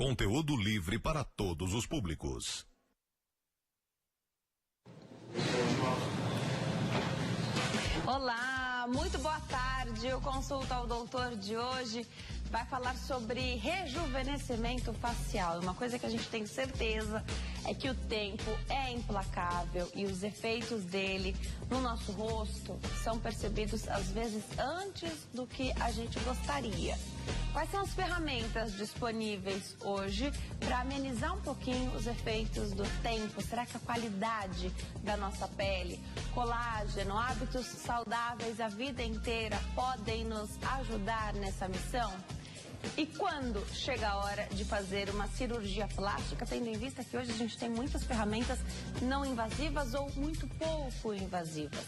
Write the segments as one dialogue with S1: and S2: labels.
S1: Conteúdo livre para todos os públicos.
S2: Olá, muito boa tarde. O Consulta ao Doutor de hoje vai falar sobre rejuvenescimento facial. Uma coisa que a gente tem certeza é que o tempo é implacável e os efeitos dele no nosso rosto são percebidos às vezes antes do que a gente gostaria. Quais são as ferramentas disponíveis hoje para amenizar um pouquinho os efeitos do tempo? Será que a qualidade da nossa pele, colágeno, hábitos saudáveis a vida inteira podem nos ajudar nessa missão? E quando chega a hora de fazer uma cirurgia plástica, tendo em vista que hoje a gente tem muitas ferramentas não invasivas ou muito pouco invasivas?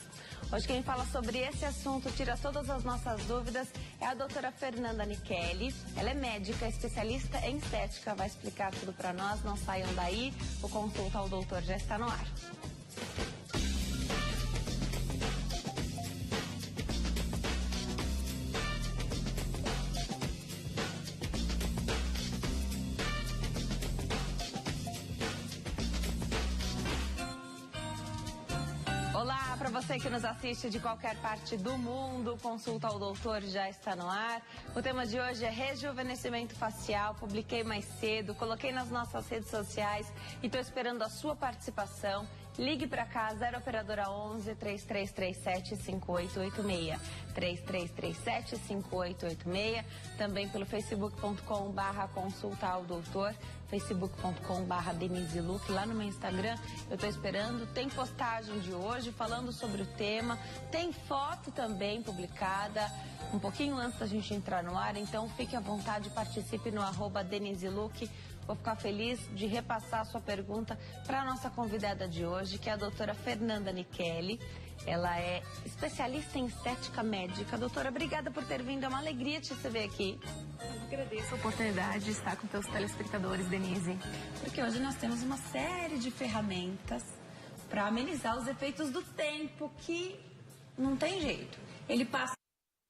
S2: Hoje quem fala sobre esse assunto, tira todas as nossas dúvidas, é a doutora Fernanda Nichelli. Ela é médica, especialista em estética, vai explicar tudo para nós, não saiam daí, o Consulta ao Doutor já está no ar. Olá, para você que nos assiste de qualquer parte do mundo, Consulta ao Doutor já está no ar. O tema de hoje é rejuvenescimento facial. Publiquei mais cedo, coloquei nas nossas redes sociais e estou esperando a sua participação. Ligue para cá, 0 operadora 11 3337 5886. 3337 5886. Também pelo facebook.com/consulta ao doutor, facebook.com/Denise Luque. Lá no meu Instagram eu estou esperando. Tem postagem de hoje falando sobre o tema. Tem foto também publicada um pouquinho antes da gente entrar no ar. Então fique à vontade, participe no @Denise Luque. Vou ficar feliz de repassar a sua pergunta para a nossa convidada de hoje, que é a doutora Fernanda Nichelli. Ela é especialista em estética médica. Doutora, obrigada por ter vindo. É uma alegria te receber aqui.
S3: Eu agradeço a oportunidade de estar com teus telespectadores, Denise.
S2: Porque hoje nós temos uma série de ferramentas para amenizar os efeitos do tempo, que não tem jeito. Ele passa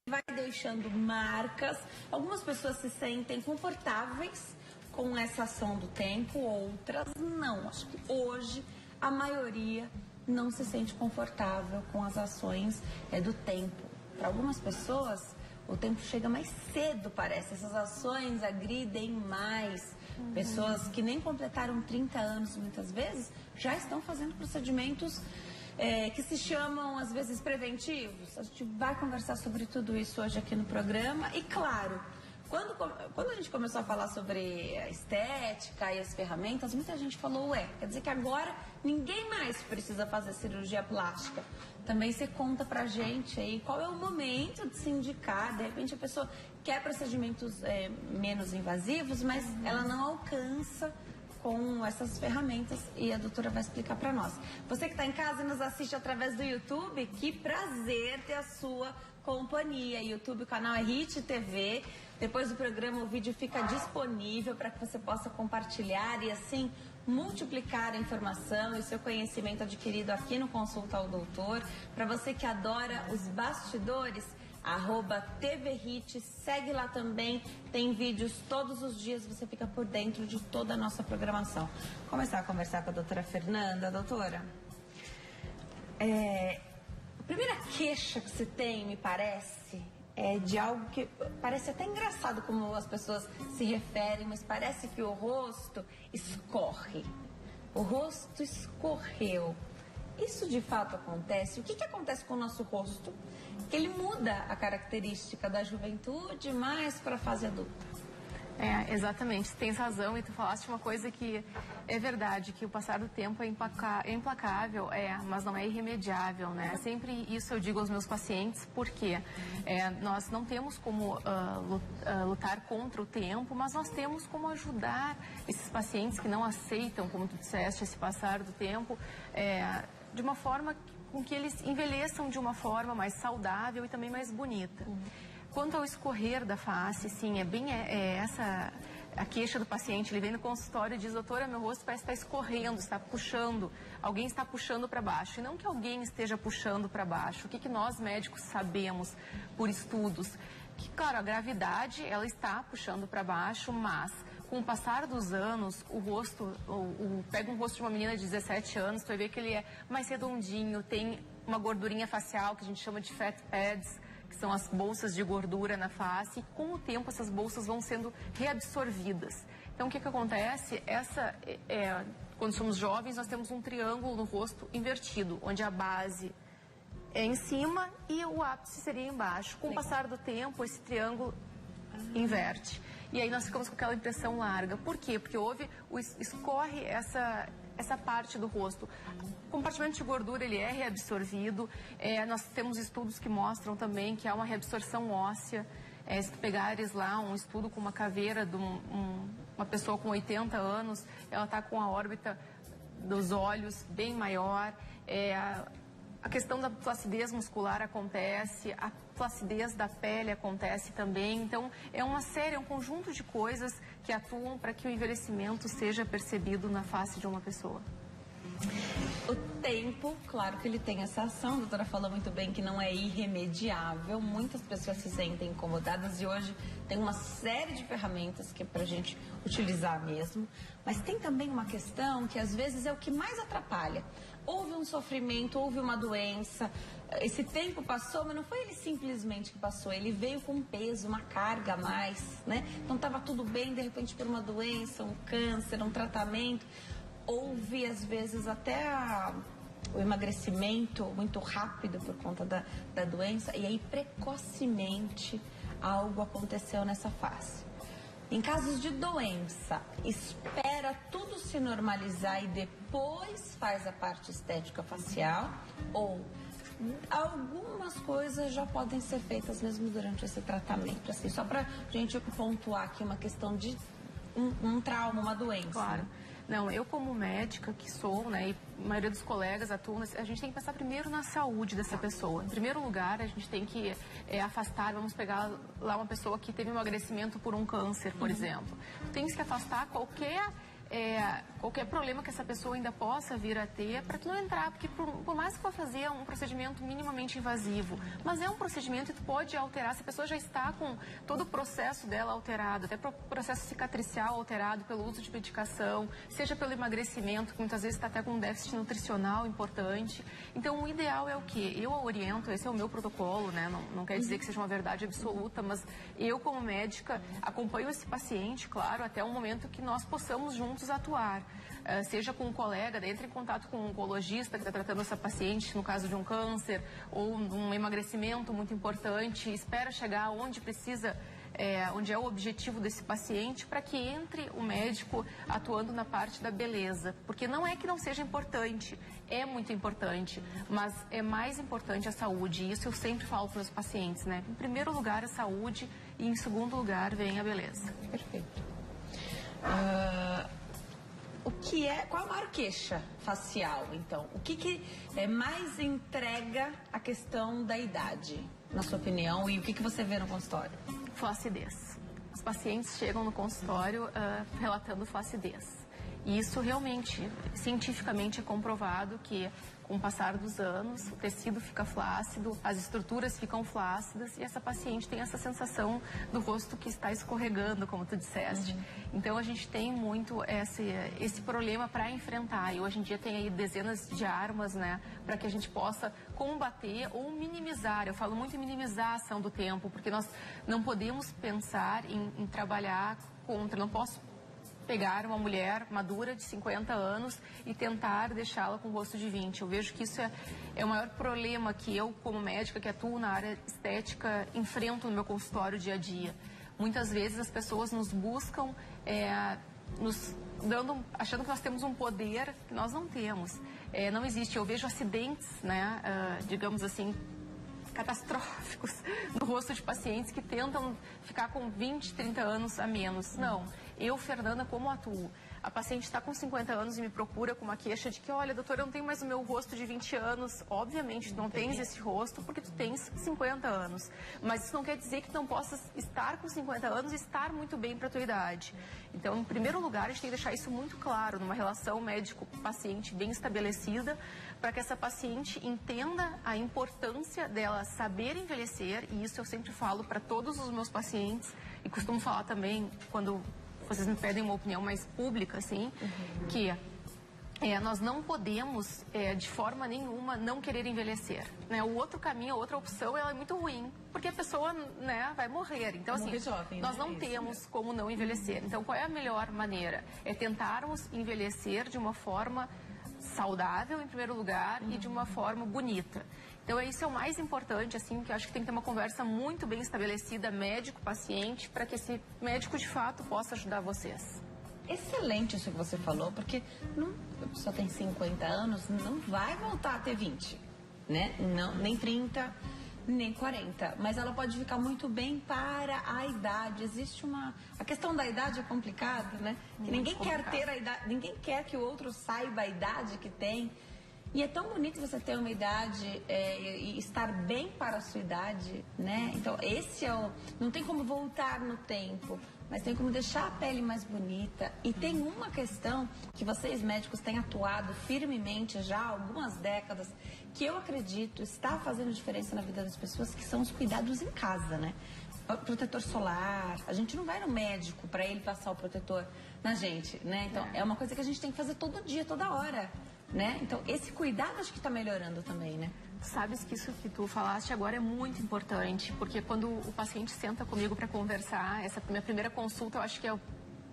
S2: e vai deixando marcas. Algumas pessoas se sentem confortáveis com essa ação do tempo, outras não. Acho que hoje a maioria não se sente confortável com as ações do tempo. Para algumas pessoas, o tempo chega mais cedo, parece. Essas ações agridem mais. Pessoas que nem completaram 30 anos, muitas vezes, já estão fazendo procedimentos que se chamam, às vezes, preventivos. A gente vai conversar sobre tudo isso hoje aqui no programa. E, claro, quando a gente começou a falar sobre a estética e as ferramentas, muita gente falou, quer dizer que agora ninguém mais precisa fazer cirurgia plástica. Também você conta pra gente aí qual é o momento de se indicar. De repente a pessoa quer procedimentos menos invasivos, mas ela não alcança com essas ferramentas, e a doutora vai explicar para nós. Você que está em casa e nos assiste através do YouTube, que prazer ter a sua companhia. YouTube, o canal é Hit TV. Depois do programa o vídeo fica disponível para que você possa compartilhar e assim multiplicar a informação e o seu conhecimento adquirido aqui no Consulta ao Doutor. Para você que adora os bastidores, @TVHit, segue lá também, tem vídeos todos os dias, você fica por dentro de toda a nossa programação. Vou começar a conversar com a doutora Fernanda. Doutora, a primeira queixa que você tem, me parece, é de algo que parece até engraçado como as pessoas se referem, mas parece que o rosto escorre. O rosto escorreu. Isso de fato acontece? O que acontece com o nosso rosto? Que ele muda a característica da juventude mais para a fase adulta.
S3: Exatamente, tens razão, e tu falaste uma coisa que é verdade, que o passar do tempo é implacável, mas não é irremediável, né? Sempre isso eu digo aos meus pacientes, porque nós não temos como lutar contra o tempo, mas nós temos como ajudar esses pacientes que não aceitam, como tu disseste, esse passar do tempo, de uma forma com que eles envelheçam de uma forma mais saudável e também mais bonita. Quanto ao escorrer da face, sim, essa a queixa do paciente. Ele vem no consultório e diz, doutora, meu rosto parece estar escorrendo, está puxando, alguém está puxando para baixo. E não que alguém esteja puxando para baixo. O que nós médicos sabemos por estudos? Que, claro, a gravidade, ela está puxando para baixo, mas com o passar dos anos, o rosto, pega um rosto de uma menina de 17 anos, tu vai ver que ele é mais redondinho, tem uma gordurinha facial que a gente chama de fat pads, que são as bolsas de gordura na face, e com o tempo essas bolsas vão sendo reabsorvidas. Então, o que acontece? Quando somos jovens, nós temos um triângulo no rosto invertido, onde a base é em cima e o ápice seria embaixo. Com o passar do tempo, esse triângulo inverte. E aí nós ficamos com aquela impressão larga. Por quê? Porque escorre essa parte do rosto. O compartimento de gordura, ele é reabsorvido. Nós temos estudos que mostram também que há uma reabsorção óssea. Se tu pegares lá um estudo com uma caveira de uma pessoa com 80 anos, ela está com a órbita dos olhos bem maior. A questão da flacidez muscular acontece, a flacidez da pele acontece também. Então, é um conjunto de coisas que atuam para que o envelhecimento seja percebido na face de uma pessoa.
S2: O tempo, claro que ele tem essa ação, a doutora falou muito bem que não é irremediável, muitas pessoas se sentem incomodadas e hoje tem uma série de ferramentas que é pra gente utilizar mesmo, mas tem também uma questão que às vezes é o que mais atrapalha. Houve um sofrimento, houve uma doença, esse tempo passou, mas não foi ele simplesmente que passou, ele veio com um peso, uma carga a mais, né? Então estava tudo bem, de repente por uma doença, um câncer, um tratamento, houve às vezes até o emagrecimento muito rápido por conta da doença e aí precocemente algo aconteceu nessa face. Em casos de doença, espera tudo se normalizar e depois faz a parte estética facial ou algumas coisas já podem ser feitas mesmo durante esse tratamento, assim, só pra gente pontuar aqui uma questão de um trauma, uma doença.
S3: Claro. Não, eu como médica que sou, né, e a maioria dos colegas atuam, a gente tem que pensar primeiro na saúde dessa pessoa. Em primeiro lugar, a gente tem que afastar, vamos pegar lá uma pessoa que teve um emagrecimento por um câncer, por exemplo. Tem que afastar qualquer problema que essa pessoa ainda possa vir a ter para tu não entrar, porque por mais que vá fazer um procedimento minimamente invasivo, mas é um procedimento que tu pode alterar, se a pessoa já está com todo o processo dela alterado, até o processo cicatricial alterado pelo uso de medicação, seja pelo emagrecimento, que muitas vezes está até com um déficit nutricional importante. Então, o ideal é o quê? Eu oriento, esse é o meu protocolo, né? Não quer dizer que seja uma verdade absoluta, mas eu, como médica, acompanho esse paciente, claro, até o momento que nós possamos juntos atuar. Seja com um colega, entre em contato com um oncologista que está tratando essa paciente no caso de um câncer ou um emagrecimento muito importante, espera chegar onde precisa, onde é o objetivo desse paciente, para que entre o médico atuando na parte da beleza. Porque não é que não seja importante, é muito importante, mas é mais importante a saúde. E isso eu sempre falo para os pacientes, né? Em primeiro lugar a saúde e em segundo lugar vem a beleza.
S2: Perfeito. Qual é a maior queixa facial, então? O que mais entrega a questão da idade, na sua opinião, e o que você vê no consultório?
S3: Flacidez. Os pacientes chegam no consultório relatando flacidez. E isso realmente, cientificamente, é comprovado que com o passar dos anos, o tecido fica flácido, as estruturas ficam flácidas e essa paciente tem essa sensação do rosto que está escorregando, como tu disseste. Então, a gente tem muito esse problema para enfrentar e hoje em dia tem aí dezenas de armas, né, para que a gente possa combater ou minimizar. Eu falo muito em minimizar a ação do tempo, porque nós não podemos pensar em trabalhar contra, não posso pegar uma mulher madura de 50 anos e tentar deixá-la com o rosto de 20. Eu vejo que isso é o maior problema que eu, como médica que atuo na área estética, enfrento no meu consultório dia a dia. Muitas vezes as pessoas nos buscam, achando que nós temos um poder que nós não temos. Não existe. Eu vejo acidentes, né, digamos assim, catastróficos no rosto de pacientes que tentam ficar com 20, 30 anos a menos. Não. Eu, Fernanda, como atuo? A paciente está com 50 anos e me procura com uma queixa de que, olha, doutora, eu não tenho mais o meu rosto de 20 anos. Obviamente, tu não tens esse rosto porque tu tens 50 anos. Mas isso não quer dizer que tu não possas estar com 50 anos e estar muito bem para a tua idade. Então, em primeiro lugar, a gente tem que deixar isso muito claro, numa relação médico-paciente bem estabelecida, para que essa paciente entenda a importância dela saber envelhecer, e isso eu sempre falo para todos os meus pacientes, e costumo falar também quando vocês me pedem uma opinião mais pública, assim, que nós não podemos, de forma nenhuma, não querer envelhecer. Né? O outro caminho, a outra opção, ela é muito ruim, porque a pessoa, né, vai morrer. Então, assim,
S2: jovem,
S3: nós
S2: né?
S3: não temos como não envelhecer. Então, qual é a melhor maneira? É tentarmos envelhecer de uma forma saudável, em primeiro lugar, e de uma forma bonita. Então, isso é o mais importante, assim, que eu acho que tem que ter uma conversa muito bem estabelecida, médico-paciente, para que esse médico, de fato, possa ajudar vocês.
S2: Excelente isso que você falou, porque a pessoa tem 50 anos, não vai voltar a ter 20, né? Não, nem 30, nem 40. Mas ela pode ficar muito bem para a idade. Existe a questão da idade é complicada, né? Que ninguém quer ter a idade, ninguém quer que o outro saiba a idade que tem. E é tão bonito você ter uma idade e estar bem para a sua idade, né? Então, esse é não tem como voltar no tempo, mas tem como deixar a pele mais bonita. E tem uma questão que vocês médicos têm atuado firmemente já há algumas décadas, que eu acredito está fazendo diferença na vida das pessoas, que são os cuidados em casa, né? O protetor solar, a gente não vai no médico para ele passar o protetor na gente, né? Então, é uma coisa que a gente tem que fazer todo dia, toda hora. Né? Então, esse cuidado acho que está melhorando também, né?
S3: Sabes que isso que tu falaste agora é muito importante, porque quando o paciente senta comigo para conversar, essa minha primeira consulta, eu acho que é o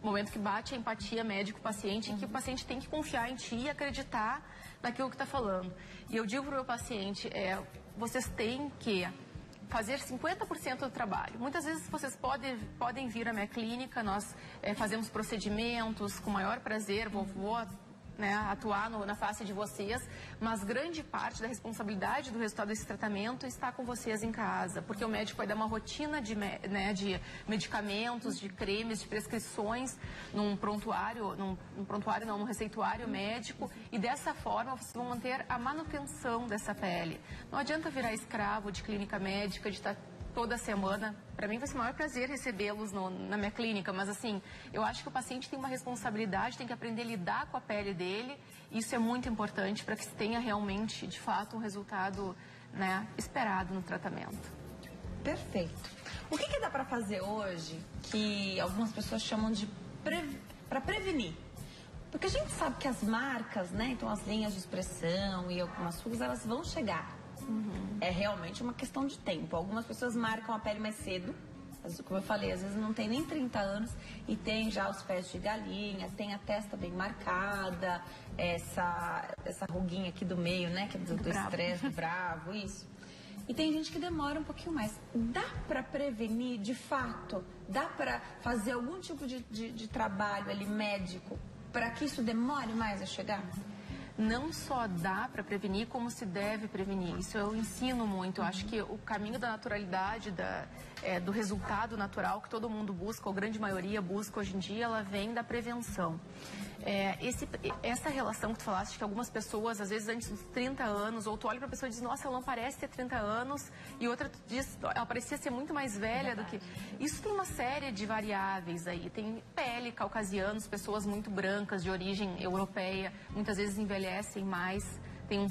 S3: momento que bate a empatia médico-paciente, que o paciente tem que confiar em ti e acreditar naquilo que está falando. E eu digo para o meu paciente, vocês têm que fazer 50% do trabalho. Muitas vezes vocês podem vir à minha clínica, nós fazemos procedimentos com maior prazer, vou né, atuar na face de vocês, mas grande parte da responsabilidade do resultado desse tratamento está com vocês em casa, porque o médico vai dar uma rotina de medicamentos, de cremes, de prescrições num receituário médico, e dessa forma vocês vão manter a manutenção dessa pele. Não adianta virar escravo de clínica médica, de estar toda semana. Para mim vai ser o maior prazer recebê-los na minha clínica, mas assim, eu acho que o paciente tem uma responsabilidade, tem que aprender a lidar com a pele dele. Isso é muito importante para que se tenha realmente, de fato, um resultado, né, esperado no tratamento.
S2: Perfeito. O que dá para fazer hoje que algumas pessoas chamam de para prevenir? Porque a gente sabe que as marcas, né, então as linhas de expressão e algumas rugas, elas vão chegar. É realmente uma questão de tempo. Algumas pessoas marcam a pele mais cedo, como eu falei, às vezes não tem nem 30 anos e tem já os pés de galinha, tem a testa bem marcada, essa ruguinha aqui do meio, né, que é do estresse, do bravo, isso. E tem gente que demora um pouquinho mais. Dá para prevenir, de fato? Dá para fazer algum tipo de trabalho ali médico para que isso demore mais a chegar?
S3: Não só dá para prevenir, como se deve prevenir. Isso eu ensino muito. Eu acho que o caminho da naturalidade, do resultado natural que todo mundo busca, ou grande maioria busca hoje em dia, ela vem da prevenção. Essa relação que tu falaste, que algumas pessoas, às vezes antes dos 30 anos, ou tu olha para a pessoa e diz, nossa, ela não parece ter 30 anos, e outra tu diz, ela parecia ser muito mais velha do que... Isso tem uma série de variáveis aí. Tem pele, caucasianos, pessoas muito brancas, de origem europeia, muitas vezes envelhecem mais, tem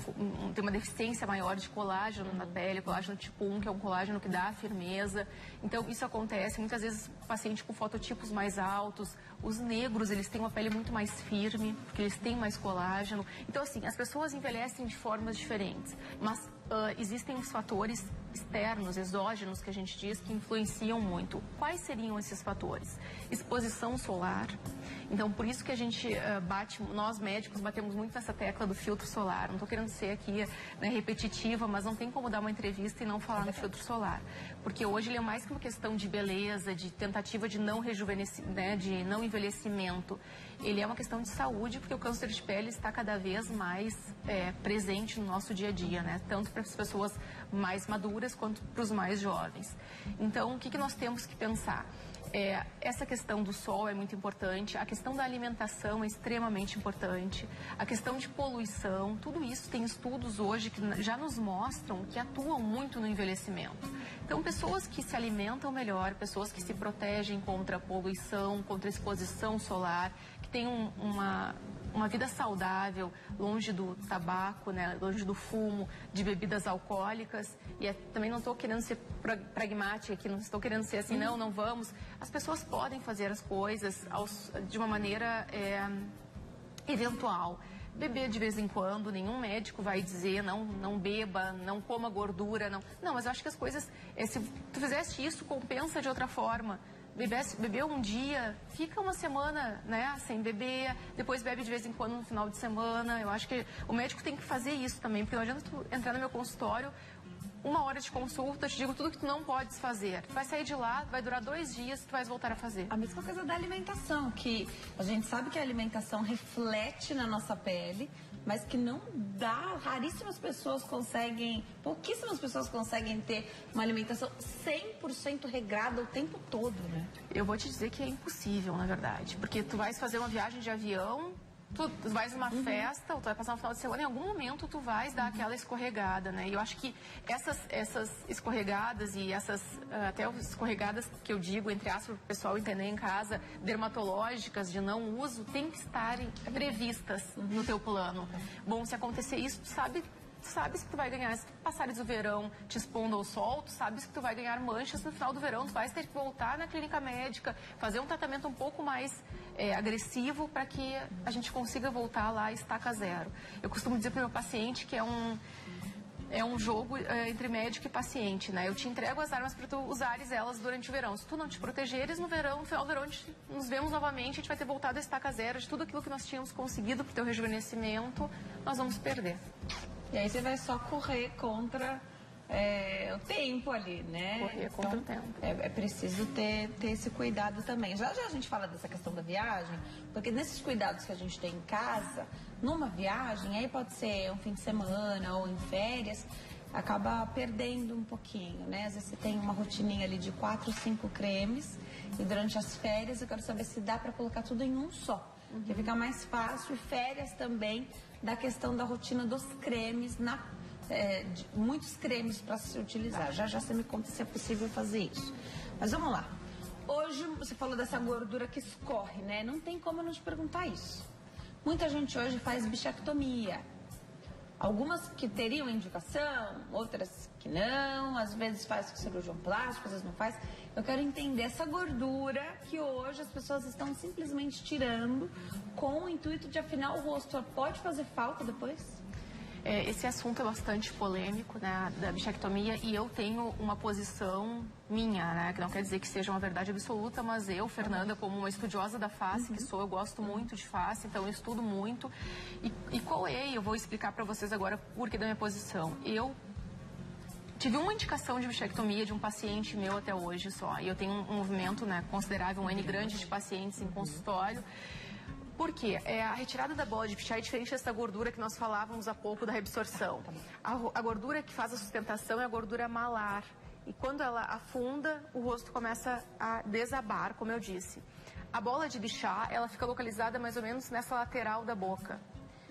S3: uma deficiência maior de colágeno na pele, colágeno tipo 1, que é um colágeno que dá firmeza. Então, isso acontece. Muitas vezes, paciente com fototipos mais altos, os negros, eles têm uma pele muito mais firme, porque eles têm mais colágeno. Então, assim, as pessoas envelhecem de formas diferentes, mas existem os fatores externos, exógenos, que a gente diz, que influenciam muito. Quais seriam esses fatores? Exposição solar. Então, por isso que a gente nós médicos batemos muito nessa tecla do filtro solar. Não estou querendo ser aqui, né, repetitiva, mas não tem como dar uma entrevista e não falar no filtro solar. Porque hoje ele é mais que uma questão de beleza, de tentativa de não rejuvenescimento, né, de não envelhecimento. Ele é uma questão de saúde, porque o câncer de pele está cada vez mais presente no nosso dia a dia, né? Tanto para as pessoas mais maduras quanto para os mais jovens. Então, o que nós temos que pensar? Essa questão do sol é muito importante, a questão da alimentação é extremamente importante, a questão de poluição, tudo isso tem estudos hoje que já nos mostram que atuam muito no envelhecimento. Então, pessoas que se alimentam melhor, pessoas que se protegem contra a poluição, contra a exposição solar, que têm uma vida saudável, longe do tabaco, né, longe do fumo, de bebidas alcoólicas. E também não estou querendo ser pragmática aqui, não estou querendo ser assim, não vamos. As pessoas podem fazer as coisas de uma maneira eventual. Beber de vez em quando, nenhum médico vai dizer não beba, não coma gordura, não, mas eu acho que as coisas, se tu fizeste isso, compensa de outra forma. Bebeu um dia, fica uma semana, né, sem beber, depois bebe de vez em quando no final de semana. Eu acho que o médico tem que fazer isso também, porque não adianta tu entrar no meu consultório, 1 hora de consulta, eu te digo tudo que tu não podes fazer. Tu vai sair de lá, vai durar 2 dias, tu vais voltar a fazer.
S2: A mesma coisa da alimentação, que a gente sabe que a alimentação reflete na nossa pele, mas que não dá, pouquíssimas pessoas conseguem ter uma alimentação 100% regrada o tempo todo, né?
S3: Eu vou te dizer que é impossível, na verdade, porque tu vais fazer uma viagem de avião, tu vais numa festa, ou tu vai passar um final de semana, em algum momento tu vais dar aquela escorregada, né? E eu acho que essas escorregadas e essas até escorregadas que eu digo, entre aspas, para o pessoal entender em casa, dermatológicas de não uso, tem que estarem previstas no teu plano. Bom, se acontecer isso, tu sabes que tu vai ganhar, se tu passares o verão te expondo ao sol, tu sabes que tu vai ganhar manchas no final do verão, tu vais ter que voltar na clínica médica, fazer um tratamento um pouco mais agressivo para que a gente consiga voltar lá a estaca zero. Eu costumo dizer para o meu paciente que é um jogo entre médico e paciente, né? Eu te entrego as armas para tu usares elas durante o verão. Se tu não te protegeres no verão, no final do verão nos vemos novamente, a gente vai ter voltado a estaca zero de tudo aquilo que nós tínhamos conseguido para o teu rejuvenescimento, nós vamos perder.
S2: E aí você vai só correr contra o tempo ali, né?
S3: Correr contra o tempo.
S2: É preciso ter esse cuidado também. Já a gente fala dessa questão da viagem, porque nesses cuidados que a gente tem em casa, numa viagem, aí pode ser um fim de semana ou em férias, acaba perdendo um pouquinho, né? Às vezes você tem uma rotininha ali de 4, 5 cremes e durante as férias eu quero saber se dá para colocar tudo em um só. Que fica mais fácil. Férias também da questão da rotina dos cremes, muitos cremes para se utilizar. Já você me conta se é possível fazer isso. Mas vamos lá. Hoje você falou dessa gordura que escorre, né? Não tem como eu não te perguntar isso. Muita gente hoje faz bichectomia. Algumas que teriam indicação, outras que não, às vezes faz com cirurgião plástico, às vezes não faz. Eu quero entender essa gordura que hoje as pessoas estão simplesmente tirando com o intuito de afinar o rosto. Pode fazer falta depois?
S3: Esse assunto é bastante polêmico, né, da bichectomia, e eu tenho uma posição minha, né, que não quer dizer que seja uma verdade absoluta, mas eu, Fernanda, como uma estudiosa da face que sou, eu gosto muito de face, então eu estudo muito. E qual é? Eu vou explicar para vocês agora por que da minha posição. Eu tive uma indicação de bichectomia de um paciente meu até hoje só, e eu tenho um movimento, né, considerável, um N grande de pacientes em consultório. Por quê? A retirada da bola de Bichat é diferente dessa gordura que nós falávamos há pouco da reabsorção. A gordura que faz a sustentação é a gordura malar. E quando ela afunda, o rosto começa a desabar, como eu disse. A bola de Bichat, ela fica localizada mais ou menos nessa lateral da boca.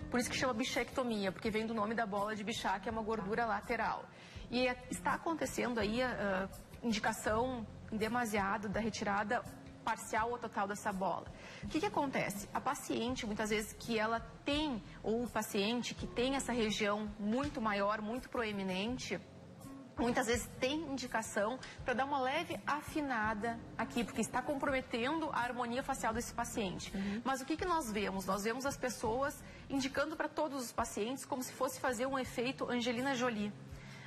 S3: Por isso que chama bichectomia, porque vem do nome da bola de Bichat, que é uma gordura lateral. E está acontecendo aí a indicação em demasiado da retirada parcial ou total dessa bola. O que acontece? A paciente, muitas vezes, que ela tem, ou o paciente que tem essa região muito maior, muito proeminente, muitas vezes tem indicação para dar uma leve afinada aqui, porque está comprometendo a harmonia facial desse paciente. Mas o que nós vemos? Nós vemos as pessoas indicando para todos os pacientes como se fosse fazer um efeito Angelina Jolie.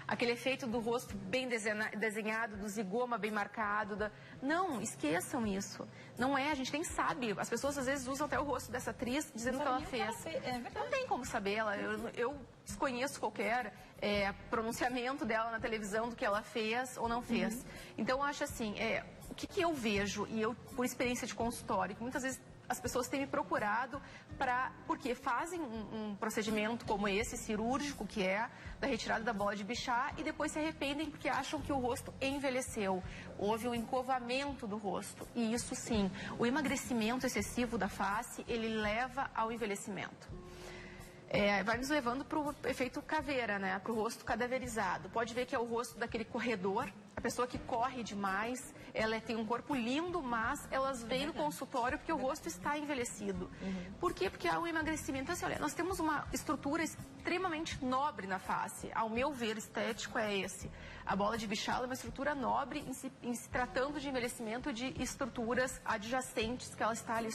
S3: Aquele efeito do rosto bem desenhado, do zigoma bem marcado. Não, esqueçam isso. Não é, a gente nem sabe. As pessoas às vezes usam até o rosto dessa atriz dizendo que ela fez. Não tem como saber. Eu desconheço qualquer pronunciamento dela na televisão do que ela fez ou não fez. Então, eu acho assim, o que eu vejo, e eu, por experiência de consultório, que muitas vezes as pessoas têm me procurado porque fazem um procedimento como esse, cirúrgico, que é da retirada da bola de Bichat, e depois se arrependem porque acham que o rosto envelheceu. Houve um encovamento do rosto. E isso sim, o emagrecimento excessivo da face, ele leva ao envelhecimento. vai nos levando para o efeito caveira, né? Para o rosto cadaverizado. Pode ver que é o rosto daquele corredor, a pessoa que corre demais, ela tem um corpo lindo, mas elas vêm no consultório porque o rosto está envelhecido. Por quê? Porque há um emagrecimento. Então, assim, olha, nós temos uma estrutura extremamente nobre na face. Ao meu ver, estético é esse. A bola de Bichala é uma estrutura nobre em se tratando de envelhecimento de estruturas adjacentes que ela está ali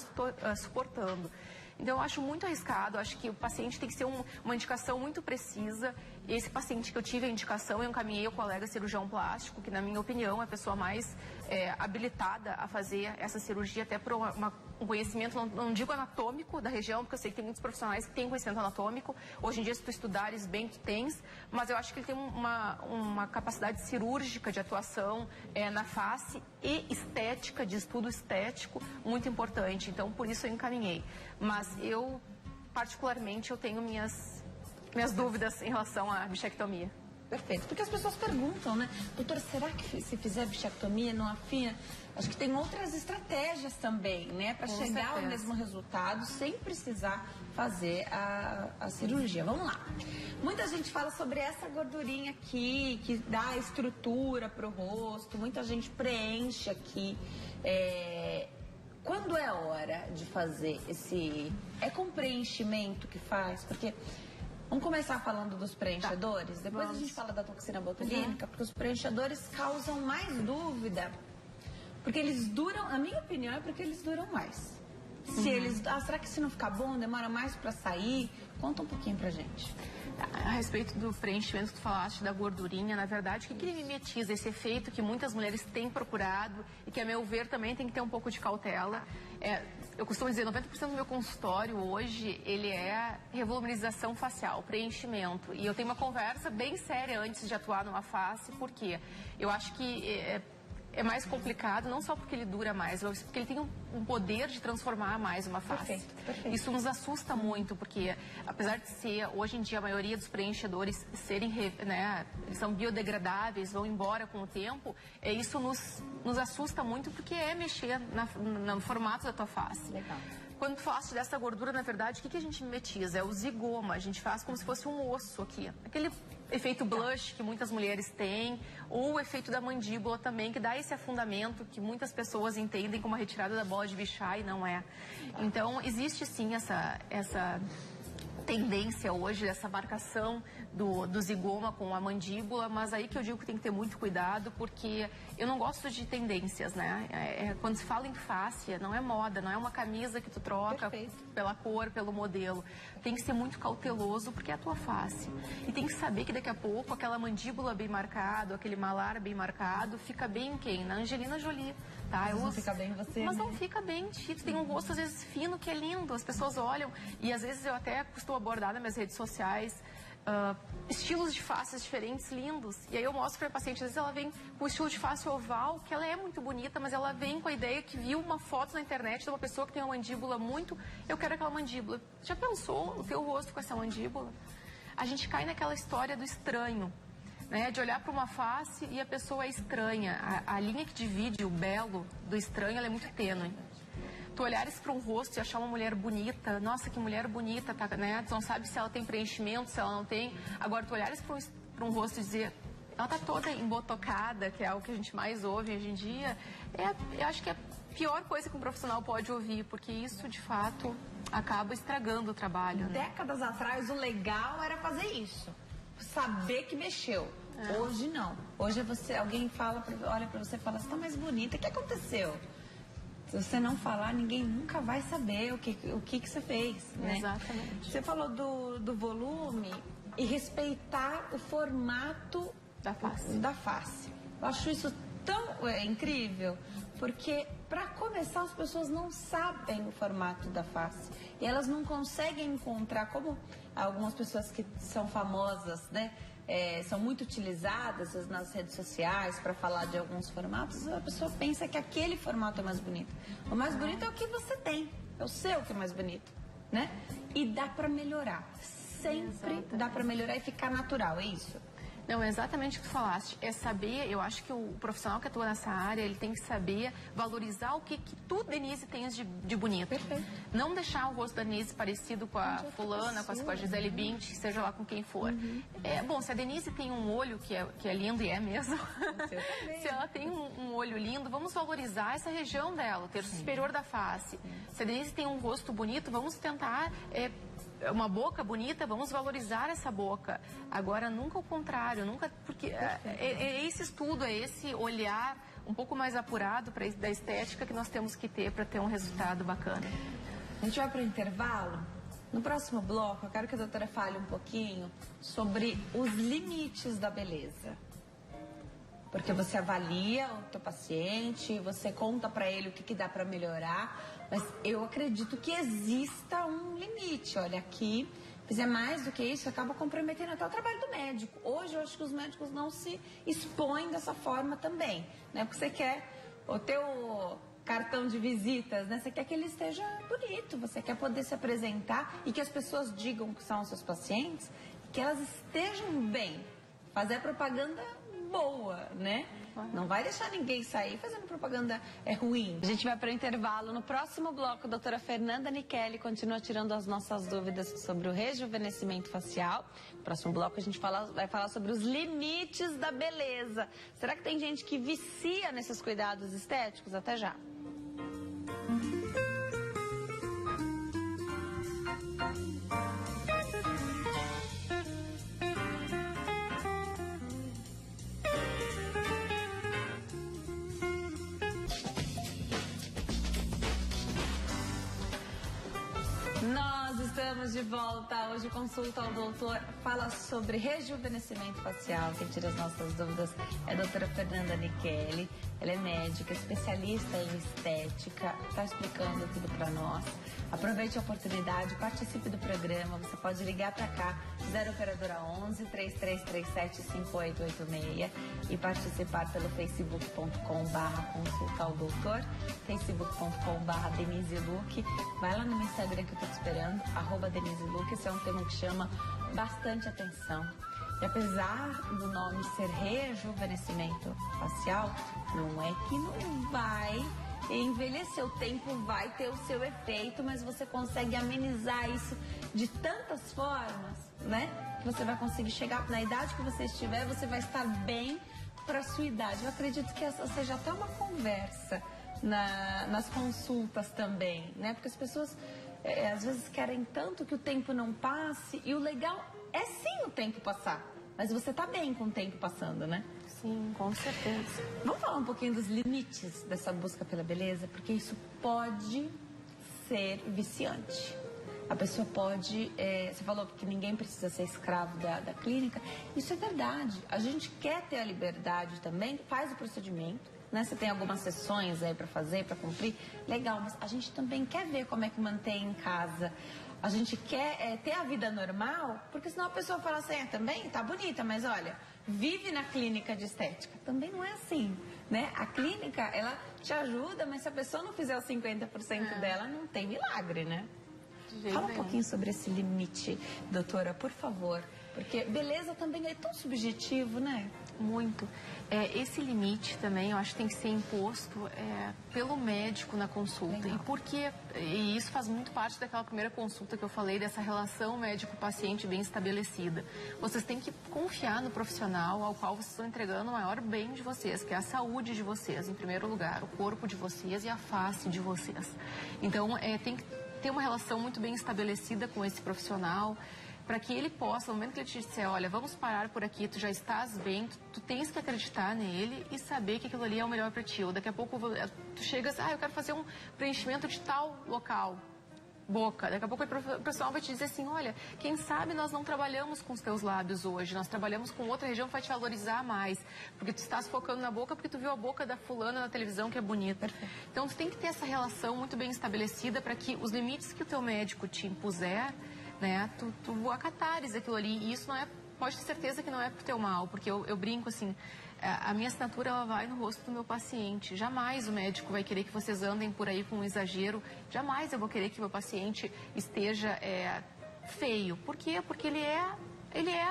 S3: suportando. Então, eu acho muito arriscado, acho que o paciente tem que ser uma indicação muito precisa. Esse paciente que eu tive a indicação, eu encaminhei ao colega cirurgião plástico, que, na minha opinião, é a pessoa mais habilitada a fazer essa cirurgia, até por um conhecimento, não digo anatômico da região, porque eu sei que tem muitos profissionais que têm conhecimento anatômico. Hoje em dia, se tu estudares bem, tu tens, mas eu acho que ele tem uma capacidade cirúrgica de atuação na face e estética, de estudo estético, muito importante. Então, por isso eu encaminhei. Mas eu, particularmente, eu tenho minhas dúvidas em relação à bichectomia.
S2: Perfeito, porque as pessoas perguntam, né? Doutora, será que se fizer bichectomia não afina? Acho que tem outras estratégias também, né? Para chegar ao mesmo resultado sem precisar fazer a cirurgia. Vamos lá. Muita gente fala sobre essa gordurinha aqui, que dá estrutura para o rosto. Muita gente preenche aqui. Quando é a hora de fazer esse... É com preenchimento que faz? Porque... Vamos começar falando dos preenchedores, depois a gente fala da toxina botulínica, porque os preenchedores causam mais dúvida, porque eles duram, a minha opinião é porque eles duram mais. Se eles, será que se não ficar bom, demora mais para sair? Conta um pouquinho pra gente.
S3: A respeito do preenchimento que tu falaste da gordurinha, na verdade, o que ele mimetiza? Esse efeito que muitas mulheres têm procurado e que, a meu ver, também tem que ter um pouco de cautela. Eu costumo dizer, 90% do meu consultório hoje, ele é revoluminização facial, preenchimento. E eu tenho uma conversa bem séria antes de atuar numa face, porque eu acho que é mais complicado, não só porque ele dura mais, mas porque ele tem um poder de transformar mais uma face.
S2: Perfeito.
S3: Isso nos assusta muito, porque apesar de ser, hoje em dia, a maioria dos preenchedores serem, né, eles são biodegradáveis, vão embora com o tempo, isso nos assusta muito, porque é mexer no formato da tua face.
S2: Legal.
S3: Quando tu falaste dessa gordura, na verdade, o que a gente mimetiza? É o zigoma, a gente faz como se fosse um osso aqui. Aquele efeito blush que muitas mulheres têm, ou o efeito da mandíbula também, que dá esse afundamento que muitas pessoas entendem como a retirada da bola de Bichat e não é. Então, existe sim essa tendência hoje, essa marcação do zigoma com a mandíbula, mas aí que eu digo que tem que ter muito cuidado, porque eu não gosto de tendências, né? Quando se fala em face, não é moda, não é uma camisa que tu troca pela cor, pelo modelo. Tem que ser muito cauteloso, porque é a tua face. E tem que saber que daqui a pouco aquela mandíbula bem marcada, aquele malar bem marcado, fica bem em quem? Na Angelina Jolie. Tá?
S2: Mas não fica bem em você,
S3: Mas
S2: né?
S3: não fica bem em ti. Tu tem um rosto, às vezes, fino, que é lindo. As pessoas olham, e às vezes eu até costumo abordar nas minhas redes sociais estilos de faces diferentes, lindos. E aí eu mostro para a paciente, às vezes ela vem com o estilo de face oval, que ela é muito bonita, mas ela vem com a ideia que viu uma foto na internet de uma pessoa que tem uma mandíbula muito... Eu quero aquela mandíbula. Já pensou o teu rosto com essa mandíbula? A gente cai naquela história do estranho, né? De olhar para uma face e a pessoa é estranha. A linha que divide o belo do estranho, ela é muito tênue. Tu olhares para um rosto e achar uma mulher bonita, nossa, que mulher bonita, tá, né? Tu não sabe se ela tem preenchimento, se ela não tem. Agora, tu olhares para um rosto e dizer, ela tá toda embotocada, que é algo que a gente mais ouve hoje em dia, eu acho que é a pior coisa que um profissional pode ouvir, porque isso, de fato, acaba estragando o trabalho, né?
S2: Décadas atrás, o legal era fazer isso. Saber que mexeu. Hoje, não. Hoje, alguém olha pra você e fala, você tá mais bonita, o que aconteceu? Se você não falar, ninguém nunca vai saber o que você fez, né?
S3: Exatamente.
S2: Você falou do volume e respeitar o formato da face. Eu acho isso tão incrível, porque para começar as pessoas não sabem o formato da face e elas não conseguem encontrar, como algumas pessoas que são famosas, né? São muito utilizadas nas redes sociais para falar de alguns formatos, a pessoa pensa que aquele formato é mais bonito. O mais bonito é o que você tem, é o seu que é mais bonito, né? E dá para melhorar, sempre dá para melhorar e ficar natural, é isso?
S3: Não, é exatamente o que tu falaste. É saber, eu acho que o profissional que atua nessa área, ele tem que saber valorizar o que tu, Denise, tens de bonito.
S2: Perfeito.
S3: Não deixar o rosto da Denise parecido com a fulana, com a Gisele Bündchen, seja lá com quem for. É, bom, se a Denise tem um olho que é lindo, e é mesmo, se ela tem um olho lindo, vamos valorizar essa região dela, o terço superior da face. Se a Denise tem um rosto bonito, vamos tentar... uma boca bonita, vamos valorizar essa boca. Agora, nunca o contrário, nunca... Porque é esse estudo, é esse olhar um pouco mais apurado da estética que nós temos que ter para ter um resultado bacana.
S2: A gente vai para o intervalo. No próximo bloco, eu quero que a doutora fale um pouquinho sobre os limites da beleza. Porque você avalia o teu paciente, você conta para ele o que dá para melhorar, mas eu acredito que exista um limite. Olha, aqui, fizer mais do que isso, acaba comprometendo até o trabalho do médico. Hoje, eu acho que os médicos não se expõem dessa forma também, né? Porque você quer o teu cartão de visitas, né? Você quer que ele esteja bonito, você quer poder se apresentar e que as pessoas digam que são os seus pacientes, que elas estejam bem. Fazer a propaganda boa, né? Não vai deixar ninguém sair fazendo propaganda ruim. A gente vai para o intervalo. No próximo bloco, a doutora Fernanda Nichelli continua tirando as nossas dúvidas sobre o rejuvenescimento facial. No próximo bloco, a gente vai falar sobre os limites da beleza. Será que tem gente que vicia nesses cuidados estéticos? Até já. Nós estamos de volta. Hoje Consulta ao Doutor fala sobre rejuvenescimento facial. Quem tira as nossas dúvidas é a doutora Fernanda Nichelli. Ela é médica, especialista em estética, está explicando tudo para nós. Aproveite a oportunidade, participe do programa. Você pode ligar para cá, 0 operadora 11 3337 5886 e participar pelo facebook.com/consulta ao doutor, facebook.com/Denise Luque. Vai lá no meu Instagram que eu tô te esperando, @Denise Luque. Esse é um tema que chama bastante atenção. E apesar do nome ser rejuvenescimento facial, não é que não vai envelhecer. O tempo vai ter o seu efeito, mas você consegue amenizar isso de tantas formas, né? Que você vai conseguir chegar na idade que você estiver, você vai estar bem para a sua idade. Eu acredito que essa seja até uma conversa nas consultas também, né? Porque as pessoas às vezes querem tanto que o tempo não passe, e o legal é sim o tempo passar, mas você tá bem com o tempo passando, né?
S3: Sim, com certeza.
S2: Vamos falar um pouquinho dos limites dessa busca pela beleza, porque isso pode ser viciante. A pessoa pode... você falou que ninguém precisa ser escravo da clínica. Isso é verdade. A gente quer ter a liberdade também, faz o procedimento, né? Você tem algumas sessões aí para fazer, para cumprir, legal, mas a gente também quer ver como é que mantém em casa. A gente quer ter a vida normal, porque senão a pessoa fala assim, também tá bonita, mas olha, vive na clínica de estética. Também não é assim, né? A clínica, ela te ajuda, mas se a pessoa não fizer os 50% dela, não tem milagre, né? Fala um pouquinho sobre esse limite, doutora, por favor. Porque beleza também é tão subjetivo, né?
S3: Muito. Esse limite também, eu acho que tem que ser imposto pelo médico na consulta.
S2: Legal.
S3: E por quê? E isso faz muito parte daquela primeira consulta que eu falei, dessa relação médico-paciente bem estabelecida. Vocês têm que confiar no profissional ao qual vocês estão entregando o maior bem de vocês, que é a saúde de vocês, em primeiro lugar, o corpo de vocês e a face de vocês. Então, tem que ter uma relação muito bem estabelecida com esse profissional, para que ele possa, no momento que ele te disser, olha, vamos parar por aqui, tu já estás bem, tu tens que acreditar nele e saber que aquilo ali é o melhor para ti. Ou daqui a pouco tu chegas, eu quero fazer um preenchimento de tal local, boca. Daqui a pouco o pessoal vai te dizer assim, olha, quem sabe nós não trabalhamos com os teus lábios hoje, nós trabalhamos com outra região que vai te valorizar mais, porque tu estás focando na boca porque tu viu a boca da fulana na televisão que é bonita. Então tu tem que ter essa relação muito bem estabelecida para que os limites que o teu médico te impuser, né, tu acatares aquilo ali. E isso não é, pode ter certeza que não é pro teu mal, porque eu brinco assim, a minha assinatura ela vai no rosto do meu paciente. Jamais o médico vai querer que vocês andem por aí com um exagero. Jamais eu vou querer que meu paciente esteja feio. Por quê? Porque ele é Ele é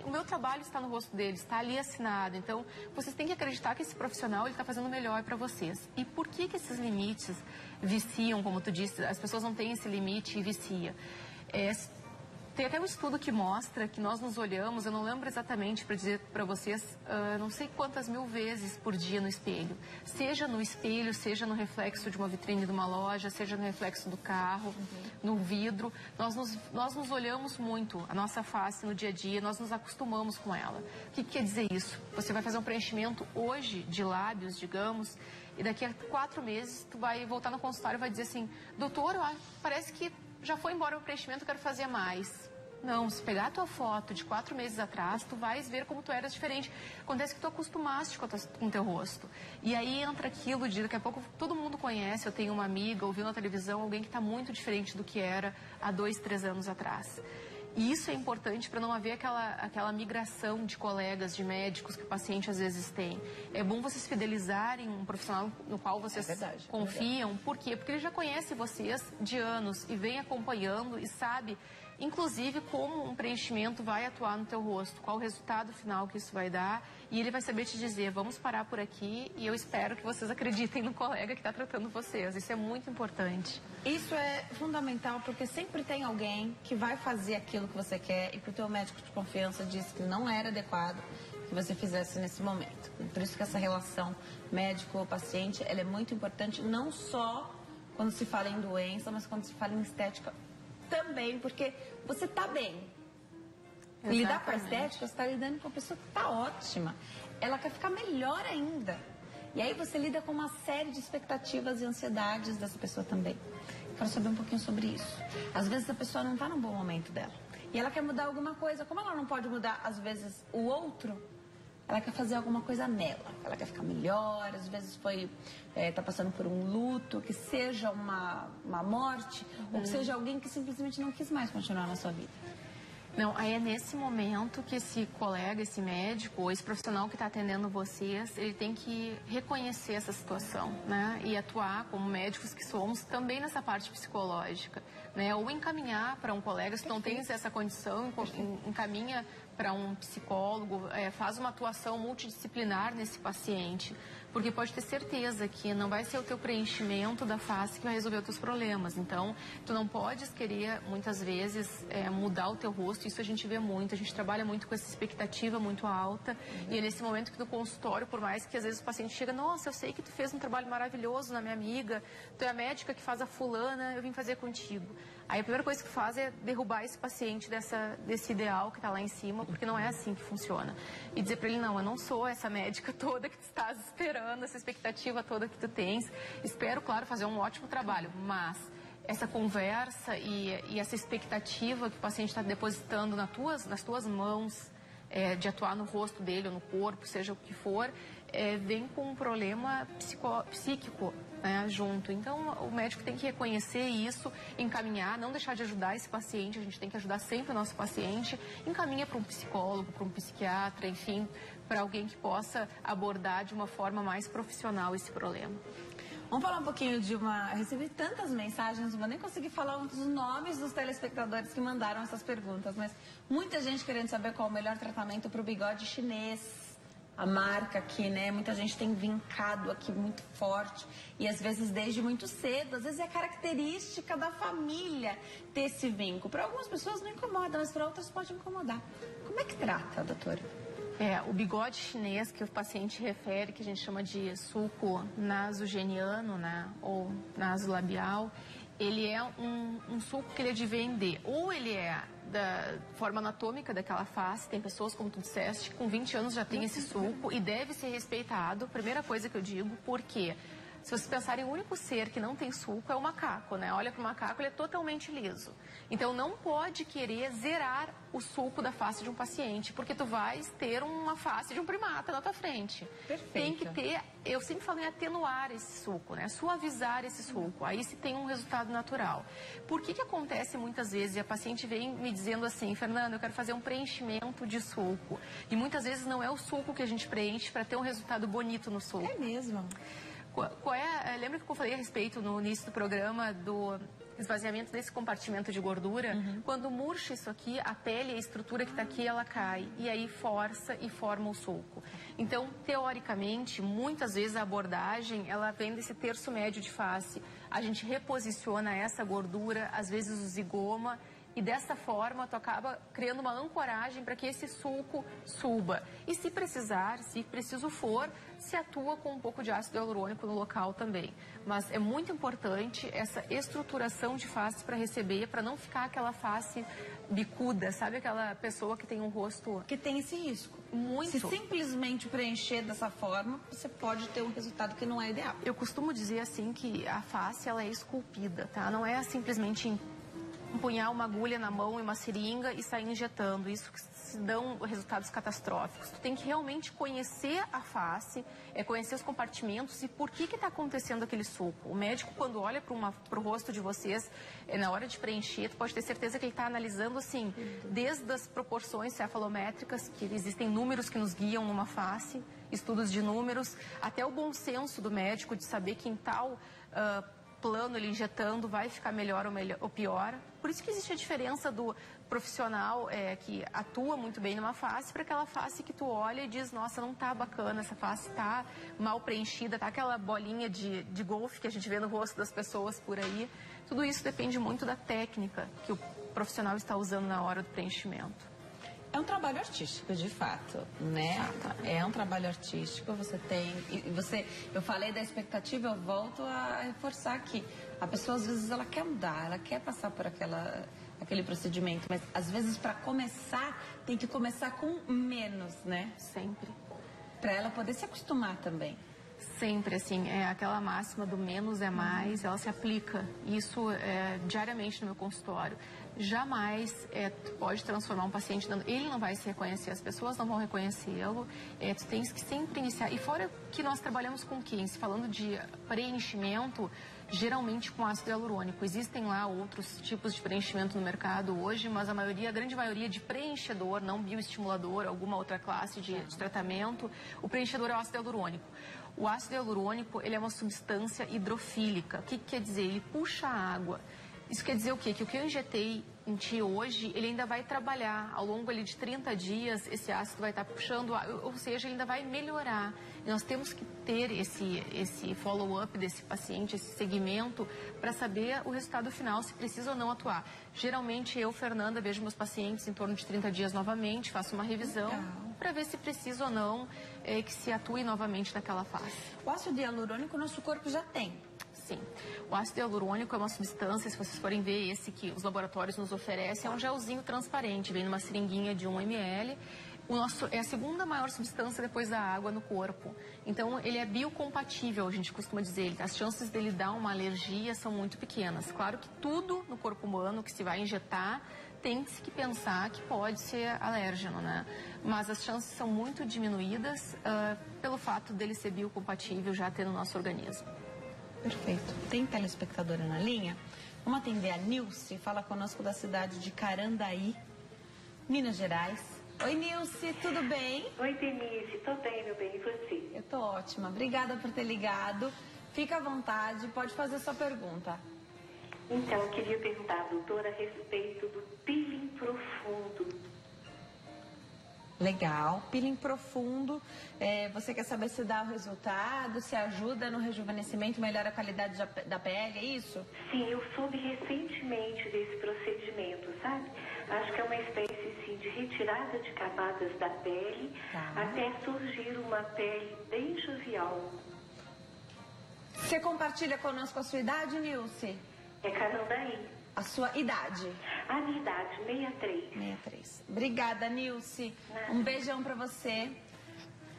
S3: o meu trabalho está no rosto dele, está ali assinado. Então, vocês têm que acreditar que esse profissional está fazendo o melhor para vocês. E por que esses limites viciam, como tu disse, as pessoas não têm esse limite e vicia? Tem até um estudo que mostra que nós nos olhamos, eu não lembro exatamente para dizer para vocês, não sei quantas mil vezes por dia no espelho. Seja no espelho, seja no reflexo de uma vitrine de uma loja, seja no reflexo do carro, no vidro. Nós nos olhamos muito, a nossa face no dia a dia, nós nos acostumamos com ela. O que quer dizer isso? Você vai fazer um preenchimento hoje de lábios, digamos, e daqui a 4 meses tu vai voltar no consultório e vai dizer assim, doutor, parece que já foi embora o preenchimento, eu quero fazer mais. Não, se pegar a tua foto de 4 meses atrás, tu vais ver como tu eras diferente. Acontece que tu acostumaste com o teu rosto. E aí entra aquilo de, daqui a pouco, todo mundo conhece, eu tenho uma amiga, ouviu na televisão, alguém que está muito diferente do que era há 2, 3 anos atrás. E isso é importante para não haver aquela migração de colegas, de médicos que o paciente às vezes tem. É bom vocês fidelizarem um profissional no qual vocês confiam. Por quê? Porque ele já conhece vocês de anos e vem acompanhando e sabe, inclusive, como um preenchimento vai atuar no teu rosto, qual o resultado final que isso vai dar. E ele vai saber te dizer, vamos parar por aqui e eu espero que vocês acreditem no colega que está tratando vocês. Isso é muito importante.
S2: Isso é fundamental porque sempre tem alguém que vai fazer aquilo que você quer e que o teu médico de confiança disse que não era adequado que você fizesse nesse momento. Por isso que essa relação médico-paciente, ela é muito importante, não só quando se fala em doença, mas quando se fala em estética também, porque você está bem.
S3: Exatamente.
S2: Lidar com a estética, você está lidando com uma pessoa que está ótima. Ela quer ficar melhor ainda. E aí você lida com uma série de expectativas e ansiedades dessa pessoa também. Quero saber um pouquinho sobre isso. Às vezes a pessoa não está num bom momento dela. E ela quer mudar alguma coisa. Como ela não pode mudar, às vezes, o outro, ela quer fazer alguma coisa nela. Ela quer ficar melhor, às vezes está passando por um luto, que seja uma morte, ou que seja alguém que simplesmente não quis mais continuar na sua vida.
S3: Não, aí é nesse momento que esse colega, esse médico, ou esse profissional que está atendendo vocês, ele tem que reconhecer essa situação, né? E atuar como médicos que somos também nessa parte psicológica, né? Ou encaminhar para um colega, se não tem essa condição, encaminha para um psicólogo, faz uma atuação multidisciplinar nesse paciente, porque pode ter certeza que não vai ser o teu preenchimento da face que vai resolver os teus problemas. Então, tu não podes querer, muitas vezes, mudar o teu rosto, isso a gente vê muito, a gente trabalha muito com essa expectativa muito alta, e é nesse momento que no consultório, por mais que às vezes o paciente chega, nossa, eu sei que tu fez um trabalho maravilhoso na minha amiga, tu é a médica que faz a fulana, eu vim fazer contigo. Aí a primeira coisa que faz é derrubar esse paciente desse ideal que está lá em cima, porque não é assim que funciona. E dizer para ele, não, eu não sou essa médica toda que tu estás esperando, essa expectativa toda que tu tens. Espero, claro, fazer um ótimo trabalho, mas essa conversa e essa expectativa que o paciente está depositando nas tuas mãos, de atuar no rosto dele ou no corpo, seja o que for, vem com um problema psíquico, né, junto. Então, o médico tem que reconhecer isso, encaminhar, não deixar de ajudar esse paciente, a gente tem que ajudar sempre o nosso paciente, encaminha para um psicólogo, para um psiquiatra, enfim, para alguém que possa abordar de uma forma mais profissional esse problema.
S2: Vamos falar um pouquinho de uma... Eu recebi tantas mensagens, não vou nem conseguir falar os nomes dos telespectadores que mandaram essas perguntas, mas muita gente querendo saber qual o melhor tratamento para o bigode chinês. A marca aqui, né? Muita gente tem vincado aqui muito forte e às vezes desde muito cedo. Às vezes é característica da família ter esse vinco. Para algumas pessoas não incomoda, mas para outras pode incomodar. Como é que trata, doutora?
S3: O bigode chinês que o paciente refere, que a gente chama de sulco nasogeniano, né, ou nasolabial, ele é um sulco que ele é de vender. Ou ele é da forma anatômica daquela face, tem pessoas, como tu disseste, que com 20 anos já tem esse sulco e deve ser respeitado. Primeira coisa que eu digo, porque se vocês pensarem, o único ser que não tem sulco é o macaco, né? Olha para o macaco, ele é totalmente liso. Então, não pode querer zerar o sulco da face de um paciente, porque tu vais ter uma face de um primata na tua frente.
S2: Perfeito.
S3: Tem que ter, eu sempre falo em atenuar esse sulco, né? Suavizar esse sulco, aí se tem um resultado natural. Por que acontece muitas vezes, e a paciente vem me dizendo assim, Fernanda, eu quero fazer um preenchimento de sulco. E muitas vezes não é o sulco que a gente preenche para ter um resultado bonito no sulco.
S2: É mesmo?
S3: Qual é lembra que eu falei a respeito no início do programa do esvaziamento desse compartimento de gordura? Quando murcha isso aqui, a pele, a estrutura que está aqui, ela cai. E aí força e forma o sulco. Então, teoricamente, muitas vezes a abordagem, ela vem desse terço médio de face. A gente reposiciona essa gordura, às vezes o zigoma, e dessa forma tu acaba criando uma ancoragem para que esse sulco suba. E se precisar, se preciso for, se atua com um pouco de ácido hialurônico no local também. Mas é muito importante essa estruturação de face para receber, para não ficar aquela face bicuda, sabe? Aquela pessoa que tem um rosto...
S2: Que tem esse risco.
S3: Muito.
S2: Se simplesmente preencher dessa forma, você pode ter um resultado que não é ideal.
S3: Eu costumo dizer assim que a face, ela é esculpida, tá? Não é simplesmente empunhar uma agulha na mão e uma seringa e sair injetando. Isso se dão resultados catastróficos. Tu tem que realmente conhecer a face, conhecer os compartimentos e por que está acontecendo aquele sulco. O médico, quando olha para o rosto de vocês, na hora de preencher, tu pode ter certeza que ele está analisando, assim, desde as proporções cefalométricas, que existem números que nos guiam numa face, estudos de números, até o bom senso do médico de saber que em tal plano ele injetando vai ficar melhor ou pior. Por isso que existe a diferença do profissional que atua muito bem numa face para aquela face que tu olha e diz, nossa, não tá bacana, essa face tá mal preenchida, tá aquela bolinha de golfe que a gente vê no rosto das pessoas por aí. Tudo isso depende muito da técnica que o profissional está usando na hora do preenchimento.
S2: É um trabalho artístico, de fato, né? É um trabalho artístico, você tem... Eu falei da expectativa, eu volto a reforçar aqui. A pessoa, às vezes, ela quer mudar, ela quer passar por aquele procedimento, mas, às vezes, para começar, tem que começar com menos, né?
S3: Sempre.
S2: Para ela poder se acostumar também.
S3: Sempre, assim, aquela máxima do menos é mais, ela se aplica, isso diariamente no meu consultório. Jamais tu pode transformar um paciente, ele não vai se reconhecer, as pessoas não vão reconhecê-lo, tu tens que sempre iniciar. E fora que nós trabalhamos com quem? Se falando de preenchimento, geralmente com ácido hialurônico. Existem lá outros tipos de preenchimento no mercado hoje, mas a grande maioria de preenchedor, não bioestimulador, alguma outra classe de tratamento, o preenchedor é o ácido hialurônico. O ácido hialurônico, ele é uma substância hidrofílica. O que quer dizer? Ele puxa a água. Isso quer dizer o quê? Que o que eu injetei em ti hoje, ele ainda vai trabalhar. Ao longo ali de 30 dias, esse ácido vai estar puxando, ou seja, ele ainda vai melhorar. E nós temos que ter esse follow-up desse paciente, esse segmento, para saber o resultado final, se precisa ou não atuar. Geralmente, eu, Fernanda, vejo meus pacientes em torno de 30 dias novamente, faço uma revisão para ver se precisa ou não que se atue novamente naquela fase.
S2: O ácido hialurônico, o nosso corpo já tem.
S3: Sim. O ácido hialurônico é uma substância, se vocês forem ver esse que os laboratórios nos oferecem, é um gelzinho transparente, vem numa seringuinha de 1 ml. É a segunda maior substância depois da água no corpo. Então, ele é biocompatível, a gente costuma dizer. As chances dele dar uma alergia são muito pequenas. Claro que tudo no corpo humano que se vai injetar tem-se que pensar que pode ser alérgeno, né? Mas as chances são muito diminuídas pelo fato dele ser biocompatível já ter no nosso organismo.
S2: Perfeito. Tem telespectadora na linha? Vamos atender a Nilce, fala conosco da cidade de Carandaí, Minas Gerais. Oi, Nilce, tudo bem?
S4: Oi, Denise, tô bem, meu bem, e você?
S2: Eu tô ótima, obrigada por ter ligado. Fica à vontade, pode fazer sua pergunta.
S4: Então, eu queria perguntar à doutora a respeito do peeling profundo.
S2: Legal, peeling profundo, você quer saber se dá o resultado, se ajuda no rejuvenescimento, melhora a qualidade da pele, é isso?
S4: Sim, eu soube recentemente desse procedimento, sabe? Acho que é uma espécie, sim, de retirada de camadas da pele, até surgir uma pele bem jovial.
S2: Você compartilha conosco a sua idade, Nilce?
S4: É Carandaí.
S2: A sua idade?
S4: A minha idade, 63.
S2: 63. Obrigada, Nilce. Um beijão pra você.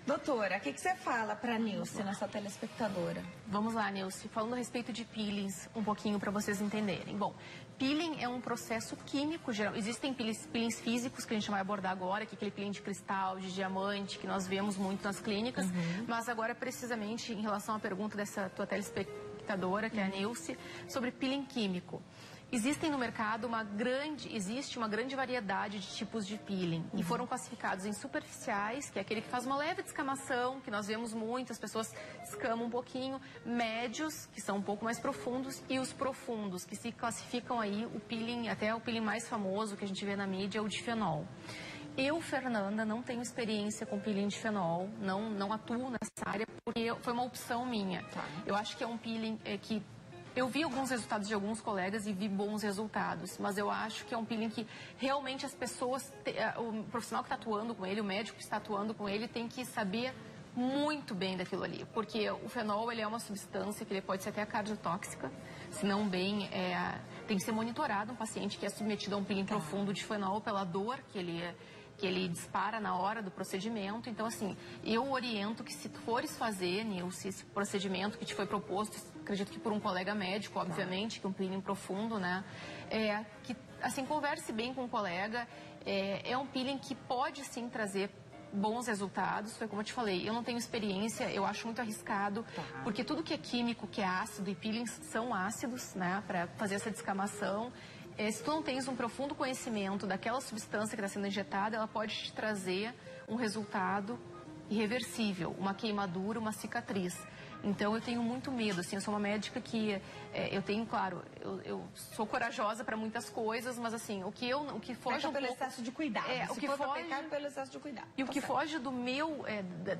S2: Doutora, o que você fala pra Nilce, nossa telespectadora?
S3: Vamos lá, Nilce. Falando a respeito de peelings, um pouquinho para vocês entenderem. Bom, peeling é um processo químico geral. Existem peelings físicos que a gente vai abordar agora, que é aquele peeling de cristal, de diamante, que nós vemos muito nas clínicas. Mas agora, precisamente, em relação à pergunta dessa tua telespectadora, que é a Nilce, sobre peeling químico. Existem no mercado existe uma grande variedade de tipos de peeling e foram classificados em superficiais, que é aquele que faz uma leve descamação, que nós vemos muito, as pessoas escamam um pouquinho, médios, que são um pouco mais profundos, e os profundos, que se classificam aí o peeling, até o peeling mais famoso que a gente vê na mídia, é o de fenol. Eu, Fernanda, não tenho experiência com peeling de fenol, não atuo nessa área, porque foi uma opção minha. Eu acho que é um peeling que... Eu vi alguns resultados de alguns colegas e vi bons resultados, mas eu acho que é um peeling que realmente as pessoas, o profissional que está atuando com ele, o médico que está atuando com ele, tem que saber muito bem daquilo ali, porque o fenol ele é uma substância que ele pode ser até cardiotóxica, se não bem, tem que ser monitorado um paciente que é submetido a um peeling profundo de fenol pela dor que ele dispara na hora do procedimento. Então, assim, eu oriento que se tu fores fazer, Nilce, esse procedimento que te foi proposto, acredito que por um colega médico, obviamente, que um peeling profundo, né, que, assim, converse bem com o colega, é um peeling que pode, sim, trazer bons resultados. Foi como eu te falei, eu não tenho experiência, eu acho muito arriscado, porque tudo que é químico, que é ácido, e peelings são ácidos, né, para fazer essa descamação. Se tu não tens um profundo conhecimento daquela substância que está sendo injetada, ela pode te trazer um resultado irreversível, uma queimadura, uma cicatriz. Então, eu tenho muito medo, assim, eu sou uma médica que, eu tenho, claro, eu sou corajosa para muitas coisas, mas, assim, o que foge
S2: pelo excesso de cuidado,
S3: o que foge
S2: pelo excesso de cuidado.
S3: E o que foge do meu,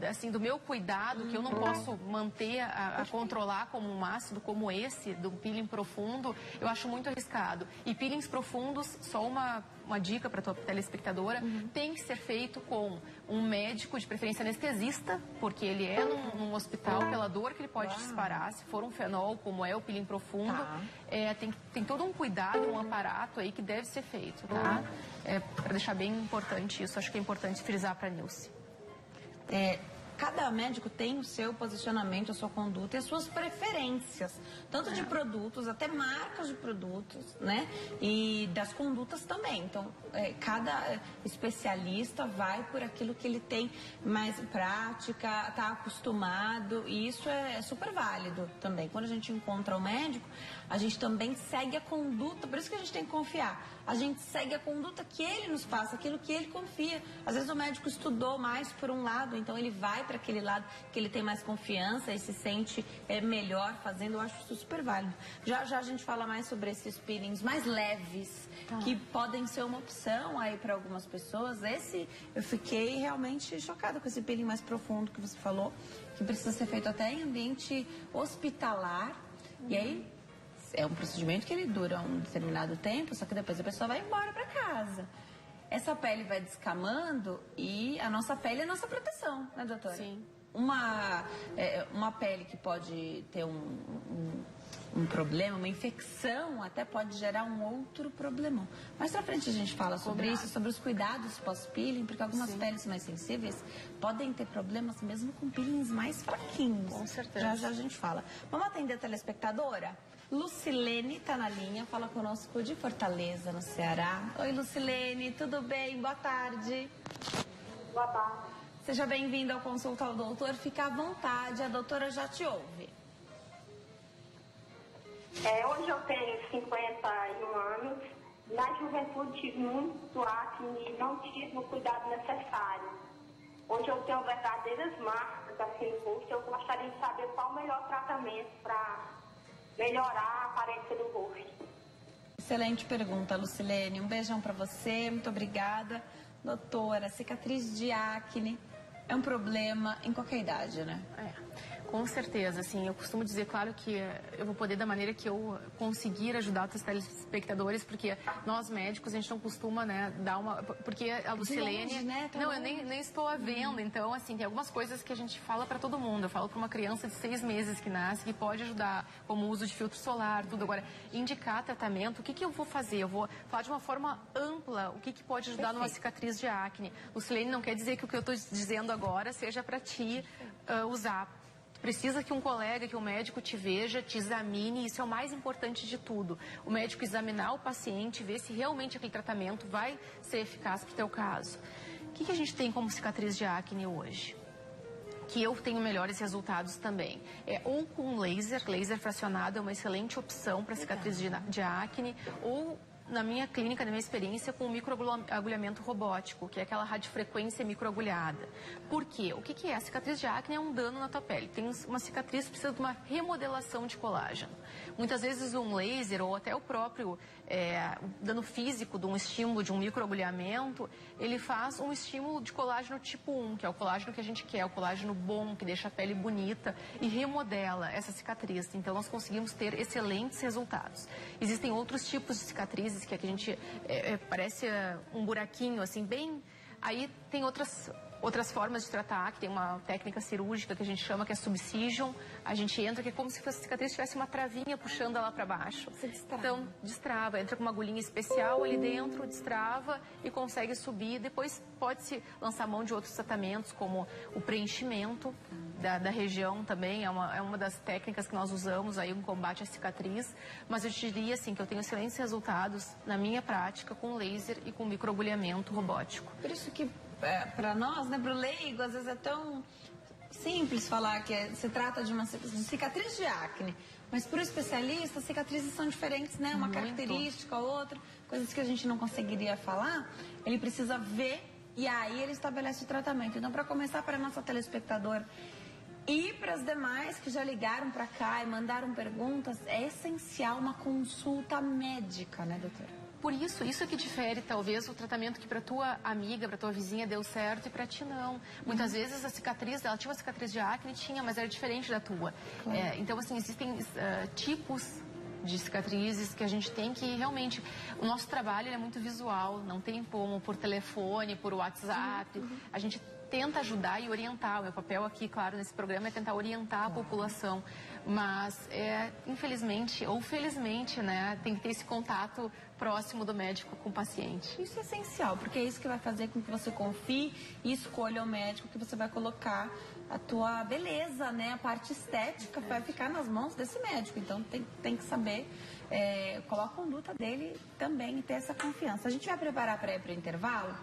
S3: assim, do meu cuidado, que eu não posso manter a controlar como um ácido como esse, do peeling profundo, eu acho muito arriscado. E peelings profundos, só uma dica para a tua telespectadora, tem que ser feito com um médico, de preferência anestesista, porque ele é num hospital, pela dor que ele pode disparar, se for um fenol, como é o peeling profundo, tem todo um cuidado, um aparato aí que deve ser feito, tá? Para deixar bem importante isso, acho que é importante frisar para a Nilce.
S2: Cada médico tem o seu posicionamento, a sua conduta e as suas preferências, tanto de produtos, até marcas de produtos, né? E das condutas também. Então, cada especialista vai por aquilo que ele tem mais prática, está acostumado, e isso é super válido também. Quando a gente encontra o médico, a gente também segue a conduta, por isso que a gente tem que confiar. A gente segue a conduta que ele nos passa, aquilo que ele confia. Às vezes o médico estudou mais por um lado, então ele vai para aquele lado que ele tem mais confiança e se sente melhor fazendo. Eu acho isso super válido. Já já a gente fala mais sobre esses peelings mais leves, que podem ser uma opção aí para algumas pessoas. Eu fiquei realmente chocada com esse peeling mais profundo que você falou, que precisa ser feito até em ambiente hospitalar. E aí é um procedimento que ele dura um determinado tempo, só que depois a pessoa vai embora para casa. Essa pele vai descamando e a nossa pele é a nossa proteção, né, doutora?
S3: Sim.
S2: Uma pele que pode ter um problema, uma infecção, até pode gerar um outro problemão. Mais pra frente a gente fala sobre isso, sobre os cuidados pós-peeling, porque algumas peles mais sensíveis podem ter problemas mesmo com peelings mais fraquinhos.
S3: Com certeza.
S2: Já já a gente fala. Vamos atender a telespectadora? Lucilene está na linha, fala conosco de Fortaleza, no Ceará. Oi, Lucilene, tudo bem? Boa tarde.
S5: Boa tarde.
S2: Seja bem-vinda ao Consulta ao Doutor. Fica à vontade, a doutora já te ouve.
S5: Hoje eu tenho 51 anos. Na juventude tive muito acne e não tive o cuidado necessário. Hoje eu tenho verdadeiras marcas assim no rosto. Eu gostaria de saber qual o melhor tratamento para melhorar a aparência do rosto.
S2: Excelente pergunta, Lucilene. Um beijão para você, muito obrigada. Doutora, cicatriz de acne é um problema em qualquer idade, né?
S3: Com certeza, assim, eu costumo dizer, claro, que eu vou poder da maneira que eu conseguir ajudar os telespectadores, porque nós médicos, a gente não costuma, né, dar uma... Porque a Lucilene...
S2: Longe, né?
S3: Não, eu nem estou a vendo, então, assim, tem algumas coisas que a gente fala para todo mundo. Eu falo para uma criança de 6 meses que nasce, que pode ajudar, como o uso de filtro solar, tudo. Agora, indicar tratamento, o que eu vou fazer? Eu vou falar de uma forma ampla o que pode ajudar numa cicatriz de acne. Lucilene, não quer dizer que o que eu estou dizendo agora seja para ti usar. Precisa que um colega, que um médico te veja, te examine, isso é o mais importante de tudo. O médico examinar o paciente, ver se realmente aquele tratamento vai ser eficaz para o teu caso. O que a gente tem como cicatriz de acne hoje? que eu tenho melhores resultados também. Ou com laser fracionado é uma excelente opção para cicatriz de acne, ou na minha clínica, na minha experiência, com o microagulhamento robótico, que é aquela radiofrequência microagulhada. Por quê? O que é? A cicatriz de acne é um dano na tua pele. Tem uma cicatriz que precisa de uma remodelação de colágeno. Muitas vezes um laser ou até o próprio dano físico de um estímulo, de um microagulhamento, ele faz um estímulo de colágeno tipo 1, que é o colágeno que a gente quer, o colágeno bom, que deixa a pele bonita e remodela essa cicatriz. Então, nós conseguimos ter excelentes resultados. Existem outros tipos de cicatrizes que aqui a gente parece um buraquinho, assim, bem... Aí tem outras formas de tratar, que tem uma técnica cirúrgica que a gente chama, que é subcision. A gente entra, que é como se a cicatriz tivesse uma travinha puxando ela para baixo.
S2: Você destrava.
S3: Então, destrava. Entra com uma agulhinha especial ali dentro, destrava e consegue subir. Depois pode-se lançar mão de outros tratamentos, como o preenchimento da região também. É uma das técnicas que nós usamos aí no combate à cicatriz. Mas eu diria, assim, que eu tenho excelentes resultados na minha prática com laser e com microagulhamento robótico.
S2: Por isso que, para nós, né, para o leigo, às vezes é tão simples falar que se trata de uma cicatriz de acne. Mas para o especialista, as cicatrizes são diferentes, né? Uma característica, outra, coisas que a gente não conseguiria falar. Ele precisa ver e aí ele estabelece o tratamento. Então, para começar, para a nossa telespectadora e para as demais que já ligaram para cá e mandaram perguntas, é essencial uma consulta médica, né, doutora?
S3: Por isso que difere talvez o tratamento que para tua amiga, para tua vizinha deu certo e para ti não. Muitas vezes a cicatriz, ela tinha uma cicatriz de acne, mas era diferente da tua. Claro. Então, assim, existem tipos de cicatrizes que a gente tem que realmente... O nosso trabalho é muito visual, não tem como por telefone, por WhatsApp. A gente tenta ajudar e orientar. O meu papel aqui, claro, nesse programa é tentar orientar a população. Mas, infelizmente ou felizmente, né, tem que ter esse contato próximo do médico com o paciente.
S2: Isso é essencial, porque é isso que vai fazer com que você confie e escolha o médico que você vai colocar a tua beleza, né? A parte estética vai ficar nas mãos desse médico. Então, tem que saber qual a conduta dele também e ter essa confiança. A gente vai preparar para ir para o intervalo.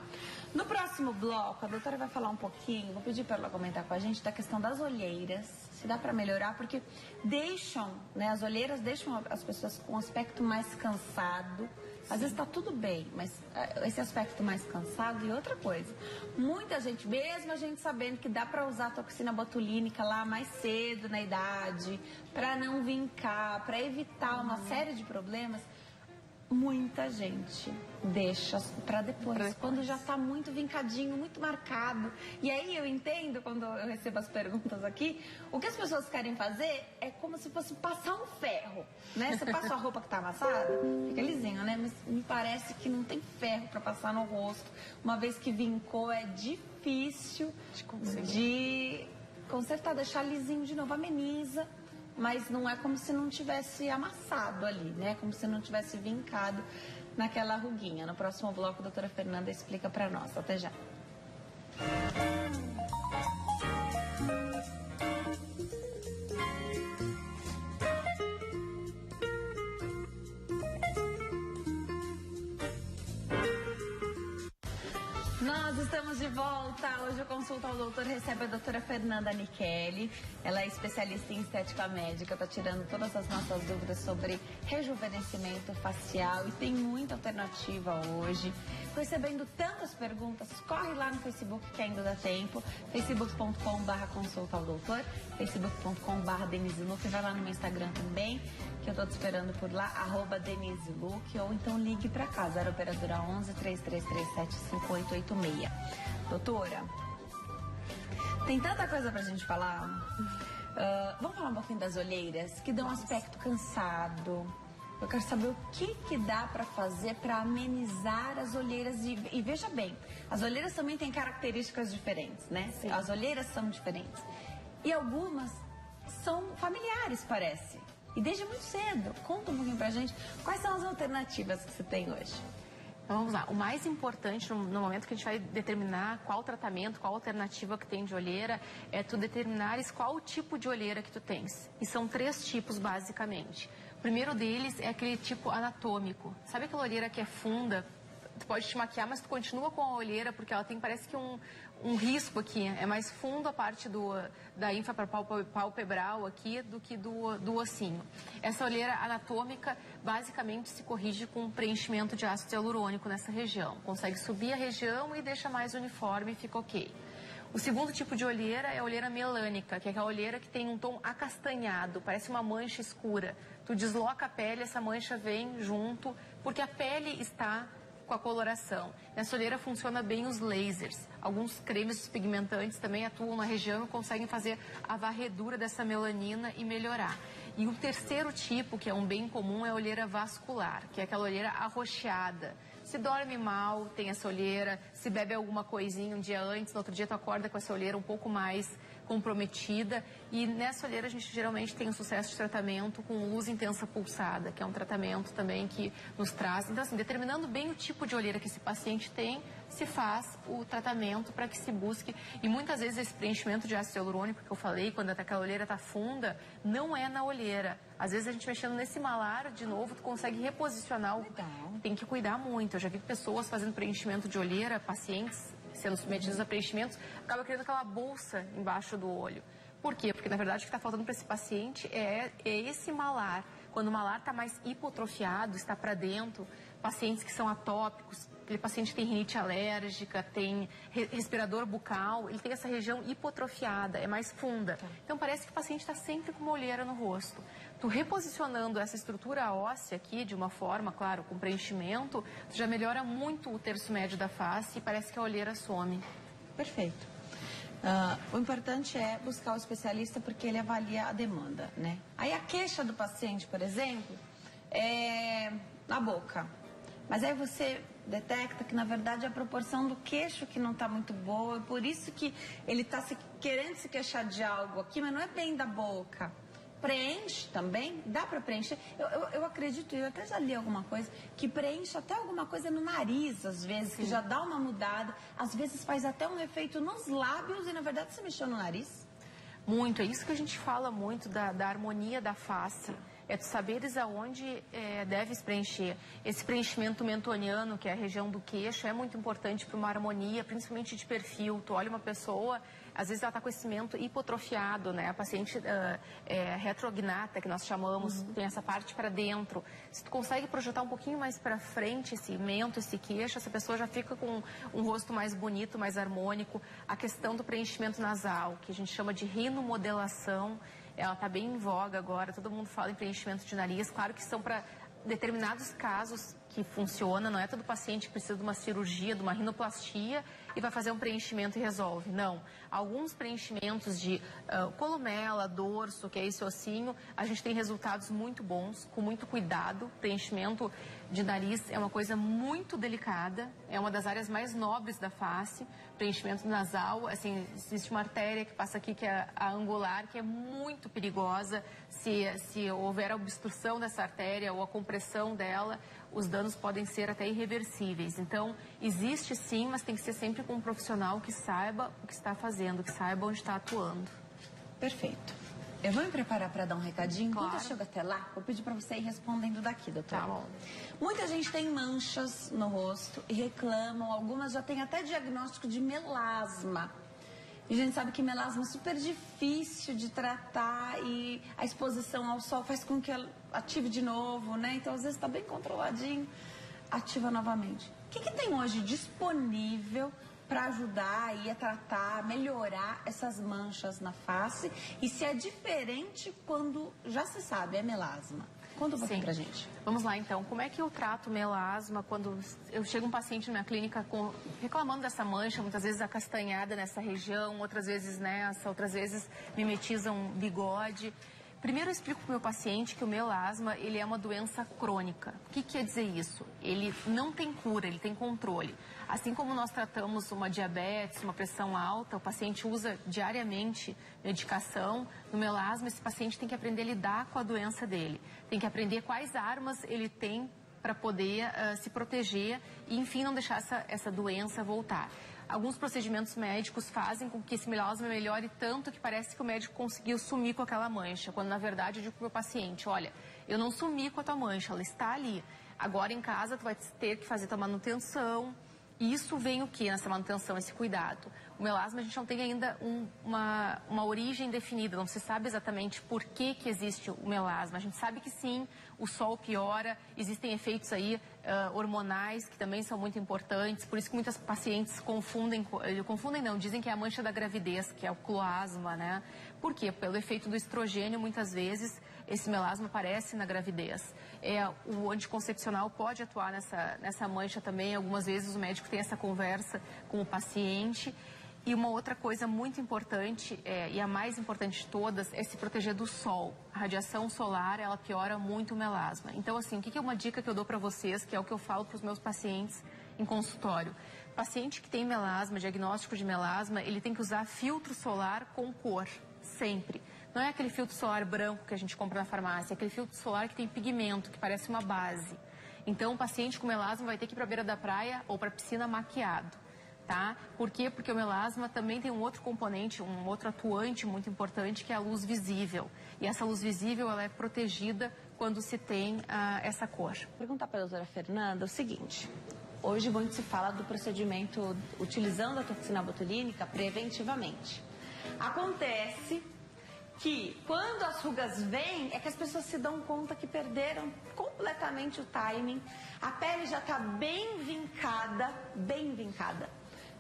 S2: No próximo bloco, a doutora vai falar um pouquinho, vou pedir para ela comentar com a gente, da questão das olheiras, se dá para melhorar, porque as olheiras deixam as pessoas com um aspecto mais cansado. Às vezes está tudo bem, mas esse aspecto mais cansado. E outra coisa, muita gente, mesmo a gente sabendo que dá para usar a toxina botulínica lá mais cedo na idade, para não vincar, para evitar uma série de problemas, muita gente deixa para depois, quando já está muito vincadinho, muito marcado. E aí eu entendo, quando eu recebo as perguntas aqui, o que as pessoas querem fazer é como se fosse passar um ferro, né? Você passa a roupa que está amassada, fica lisinho, né? Mas me parece que não tem ferro para passar no rosto. Uma vez que vincou, é difícil de consertar, deixar lisinho de novo, ameniza. Mas não é como se não tivesse amassado ali, né? Como se não tivesse vincado naquela ruguinha. No próximo bloco, a doutora Fernanda explica para nós. Até já. Nós estamos de volta. Hoje o Consulta ao Doutor recebe a doutora Fernanda Nichelli. Ela é especialista em estética médica, está tirando todas as nossas dúvidas sobre rejuvenescimento facial e tem muita alternativa hoje. Recebendo tantas perguntas, corre lá no Facebook que ainda dá tempo, facebook.com/consulta ao doutor, facebook.com/Denise Luque, vai lá no meu Instagram também, que eu tô te esperando por lá, @Denise Luque, ou então ligue para cá, 0 operadora 11 3337 5886. Doutora, tem tanta coisa pra gente falar. Vamos falar um pouquinho das olheiras, que dão um aspecto cansado. Eu quero saber o que dá para fazer para amenizar as olheiras. E veja bem, as olheiras também têm características diferentes, né? Sim. As olheiras são diferentes. E algumas são familiares, parece. E desde muito cedo. Conta um pouquinho pra gente quais são as alternativas que você tem hoje.
S3: Então vamos lá, o mais importante no momento que a gente vai determinar qual tratamento, qual alternativa que tem de olheira, é tu determinares qual o tipo de olheira que tu tens. E são 3 tipos basicamente. O primeiro deles é aquele tipo anatômico. Sabe aquela olheira que é funda, tu pode te maquiar, mas tu continua com a olheira, porque ela tem, parece que um risco aqui. É mais fundo a parte da infrapalpebral aqui do que do ossinho. Essa olheira anatômica, basicamente, se corrige com preenchimento de ácido hialurônico nessa região. Consegue subir a região e deixa mais uniforme e fica ok. O segundo tipo de olheira é a olheira melânica, que é aquela olheira que tem um tom acastanhado, parece uma mancha escura. Tu desloca a pele, essa mancha vem junto, porque a pele está com a coloração. Nessa olheira funciona bem os lasers. Alguns cremes pigmentantes também atuam na região e conseguem fazer a varredura dessa melanina e melhorar. E o terceiro tipo, que é um bem comum, é a olheira vascular, que é aquela olheira arroxeada. Se dorme mal, tem essa olheira. Se bebe alguma coisinha um dia antes, no outro dia tu acorda com essa olheira um pouco mais comprometida. E nessa olheira a gente geralmente tem um sucesso de tratamento com luz intensa pulsada, que é um tratamento também que nos traz. Então, assim, determinando bem o tipo de olheira que esse paciente tem, se faz o tratamento para que se busque. E muitas vezes esse preenchimento de ácido hialurônico que eu falei, quando aquela olheira está funda, não é na olheira. Às vezes a gente mexendo nesse malar, de novo, tu consegue reposicionar. Tem que cuidar muito. Eu já vi pessoas fazendo preenchimento de olheira, pacientes sendo submetidos a preenchimentos, acaba criando aquela bolsa embaixo do olho. Por quê? Porque, na verdade, o que está faltando para esse paciente é esse malar. Quando o malar está mais hipotrofiado, está para dentro, pacientes que são atópicos, aquele paciente que tem rinite alérgica, tem respirador bucal, ele tem essa região hipotrofiada, é mais funda. Então, parece que o paciente está sempre com uma olheira no rosto. Tu reposicionando essa estrutura óssea aqui, de uma forma, claro, com preenchimento, tu já melhora muito o terço médio da face e parece que a olheira some.
S2: Perfeito. O importante é buscar o especialista porque ele avalia a demanda, né? Aí a queixa do paciente, por exemplo, é na boca. Mas aí você detecta que, na verdade, é a proporção do queixo que não está muito boa. Por isso que ele está querendo se queixar de algo aqui, mas não é bem da boca. Preenche também, dá para preencher. Eu acredito, eu até já li alguma coisa, que preenche até alguma coisa no nariz, às vezes, que já dá uma mudada. Às vezes faz até um efeito nos lábios e, na verdade, você mexeu no nariz.
S3: Muito, é isso que a gente fala muito da harmonia da face. É tu saberes aonde deves preencher. Esse preenchimento mentoniano, que é a região do queixo, é muito importante para uma harmonia, principalmente de perfil. Tu olha uma pessoa, às vezes ela está com esse mento hipotrofiado, né? A paciente retrognata, que nós chamamos, tem essa parte para dentro. Se tu consegue projetar um pouquinho mais para frente esse mento, esse queixo, essa pessoa já fica com um rosto mais bonito, mais harmônico. A questão do preenchimento nasal, que a gente chama de rinomodelação, ela está bem em voga agora, todo mundo fala em preenchimento de nariz. Claro que são para determinados casos que funciona, não é todo paciente que precisa de uma cirurgia, de uma rinoplastia e vai fazer um preenchimento e resolve. Não. Alguns preenchimentos de columela, dorso, que é esse ossinho, a gente tem resultados muito bons, com muito cuidado. Preenchimento de nariz é uma coisa muito delicada, é uma das áreas mais nobres da face. Preenchimento nasal, assim, existe uma artéria que passa aqui, que é a angular, que é muito perigosa. Se houver a obstrução dessa artéria ou a compressão dela, os danos podem ser até irreversíveis. Então, existe sim, mas tem que ser sempre com um profissional que saiba o que está fazendo, que saiba onde está atuando.
S2: Perfeito. Eu vou me preparar para dar um recadinho.
S3: Claro.
S2: Quando eu chego até lá, vou pedir para você ir respondendo daqui, doutora.
S3: Tá bom.
S2: Muita gente tem manchas no rosto e reclamam, algumas já têm até diagnóstico de melasma. E a gente sabe que melasma é super difícil de tratar e a exposição ao sol faz com que ela ative de novo, né? Então, às vezes, está bem controladinho, ativa novamente. O que tem hoje disponível para ajudar aí a tratar, a melhorar essas manchas na face? E se é diferente quando já se sabe, é melasma? Conta um pouquinho pra gente.
S3: Vamos lá, então. Como é que eu trato melasma quando eu chego um paciente na minha clínica reclamando dessa mancha, muitas vezes acastanhada nessa região, outras vezes nessa, outras vezes mimetizam bigode. Primeiro eu explico para o meu paciente que o melasma, ele é uma doença crônica. O que quer dizer isso? Ele não tem cura, ele tem controle. Assim como nós tratamos uma diabetes, uma pressão alta, o paciente usa diariamente medicação. No melasma, esse paciente tem que aprender a lidar com a doença dele. Tem que aprender quais armas ele tem para poder se proteger e, enfim, não deixar essa doença voltar. Alguns procedimentos médicos fazem com que esse melasma melhore tanto que parece que o médico conseguiu sumir com aquela mancha, quando na verdade eu digo para o meu paciente, olha, eu não sumi com a tua mancha, ela está ali. Agora em casa tu vai ter que fazer tua manutenção. E isso vem o que nessa manutenção, esse cuidado? O melasma a gente não tem ainda uma origem definida, não se sabe exatamente por que existe o melasma. A gente sabe que sim, o sol piora, existem efeitos aí hormonais que também são muito importantes, por isso que muitas pacientes confundem não, dizem que é a mancha da gravidez, que é o cloasma, né? Por quê? Pelo efeito do estrogênio, muitas vezes, esse melasma aparece na gravidez. O anticoncepcional pode atuar nessa mancha também, algumas vezes o médico tem essa conversa com o paciente. E uma outra coisa muito importante, e a mais importante de todas, é se proteger do sol. A radiação solar, ela piora muito o melasma. Então, assim, o que é uma dica que eu dou para vocês, que é o que eu falo para os meus pacientes em consultório? Paciente que tem melasma, diagnóstico de melasma, ele tem que usar filtro solar com cor, sempre. Não é aquele filtro solar branco que a gente compra na farmácia, é aquele filtro solar que tem pigmento, que parece uma base. Então, o paciente com melasma vai ter que ir para a beira da praia ou para a piscina maquiado. Tá? Por quê? Porque o melasma também tem um outro componente, um outro atuante muito importante, que é a luz visível. E essa luz visível, ela é protegida quando se tem essa cor.
S2: Vou perguntar para a doutora Fernanda o seguinte. Hoje muito se fala do procedimento utilizando a toxina botulínica preventivamente. Acontece que quando as rugas vêm, é que as pessoas se dão conta que perderam completamente o timing. A pele já está bem vincada,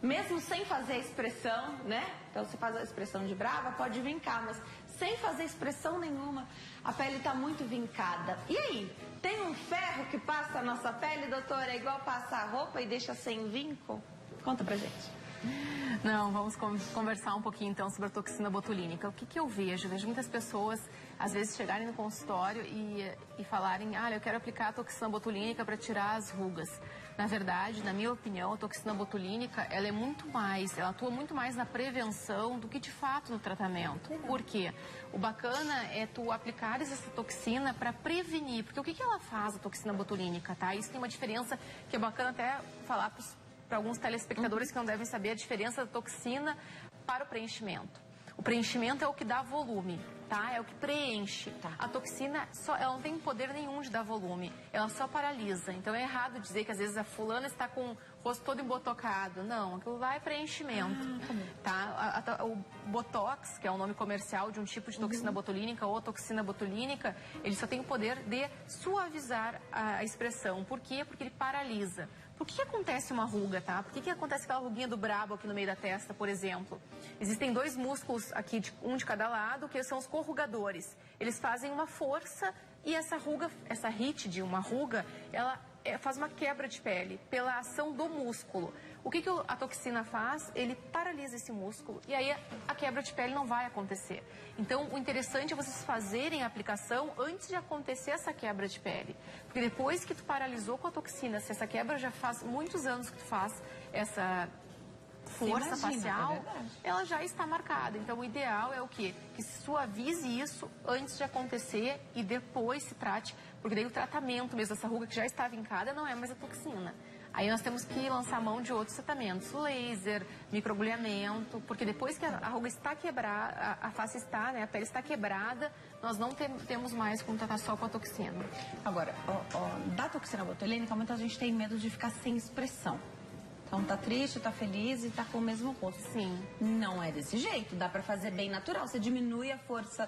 S2: mesmo sem fazer a expressão, né? Então, você faz a expressão de brava, pode vincar, mas sem fazer expressão nenhuma, a pele está muito vincada. E aí, tem um ferro que passa a nossa pele, doutora, é igual passar a roupa e deixa sem vinco? Conta pra gente.
S3: Não, vamos conversar um pouquinho então sobre a toxina botulínica. O que eu vejo? Eu vejo muitas pessoas, às vezes, chegarem no consultório e falarem, eu quero aplicar a toxina botulínica para tirar as rugas. Na verdade, na minha opinião, a toxina botulínica, ela atua muito mais na prevenção do que de fato no tratamento. Por quê? O bacana é tu aplicares essa toxina para prevenir, porque o que ela faz, a toxina botulínica, tá? Isso tem uma diferença que é bacana até falar para alguns telespectadores que não devem saber a diferença da toxina para o preenchimento. O preenchimento é o que dá volume, tá? É o que preenche. Tá. A toxina, ela não tem poder nenhum de dar volume, ela só paralisa. Então é errado dizer que às vezes a fulana está com o rosto todo embotocado. Não, aquilo lá é preenchimento. Tá? O Botox, que é o nome comercial de um tipo de toxina botulínica ou toxina botulínica, ele só tem o poder de suavizar a expressão. Por quê? Porque ele paralisa. Por que acontece uma ruga, tá? Por que acontece aquela ruguinha do brabo aqui no meio da testa, por exemplo? Existem dois músculos aqui, um de cada lado, que são os corrugadores. Eles fazem uma força e essa ruga, essa ritide, uma ruga, ela faz uma quebra de pele pela ação do músculo. O que a toxina faz? Ele paralisa esse músculo e aí a quebra de pele não vai acontecer. Então, o interessante é vocês fazerem a aplicação antes de acontecer essa quebra de pele. Porque depois que tu paralisou com a toxina, se essa quebra já faz muitos anos que tu faz essa força facial, ela já está marcada. Então, o ideal é o quê? Que se suavize isso antes de acontecer e depois se trate, porque daí o tratamento mesmo dessa ruga que já está vincada não é mais a toxina. Aí nós temos que lançar mão de outros tratamentos, laser, microagulhamento, porque depois que a ruga está quebrada, a face está, né, a pele está quebrada, nós não temos mais como tratar só com a toxina.
S2: Agora, da toxina botulínica, muita gente tem medo de ficar sem expressão. Então tá triste, tá feliz e tá com o mesmo rosto.
S3: Sim.
S2: Não é desse jeito, dá pra fazer bem natural. Você diminui a força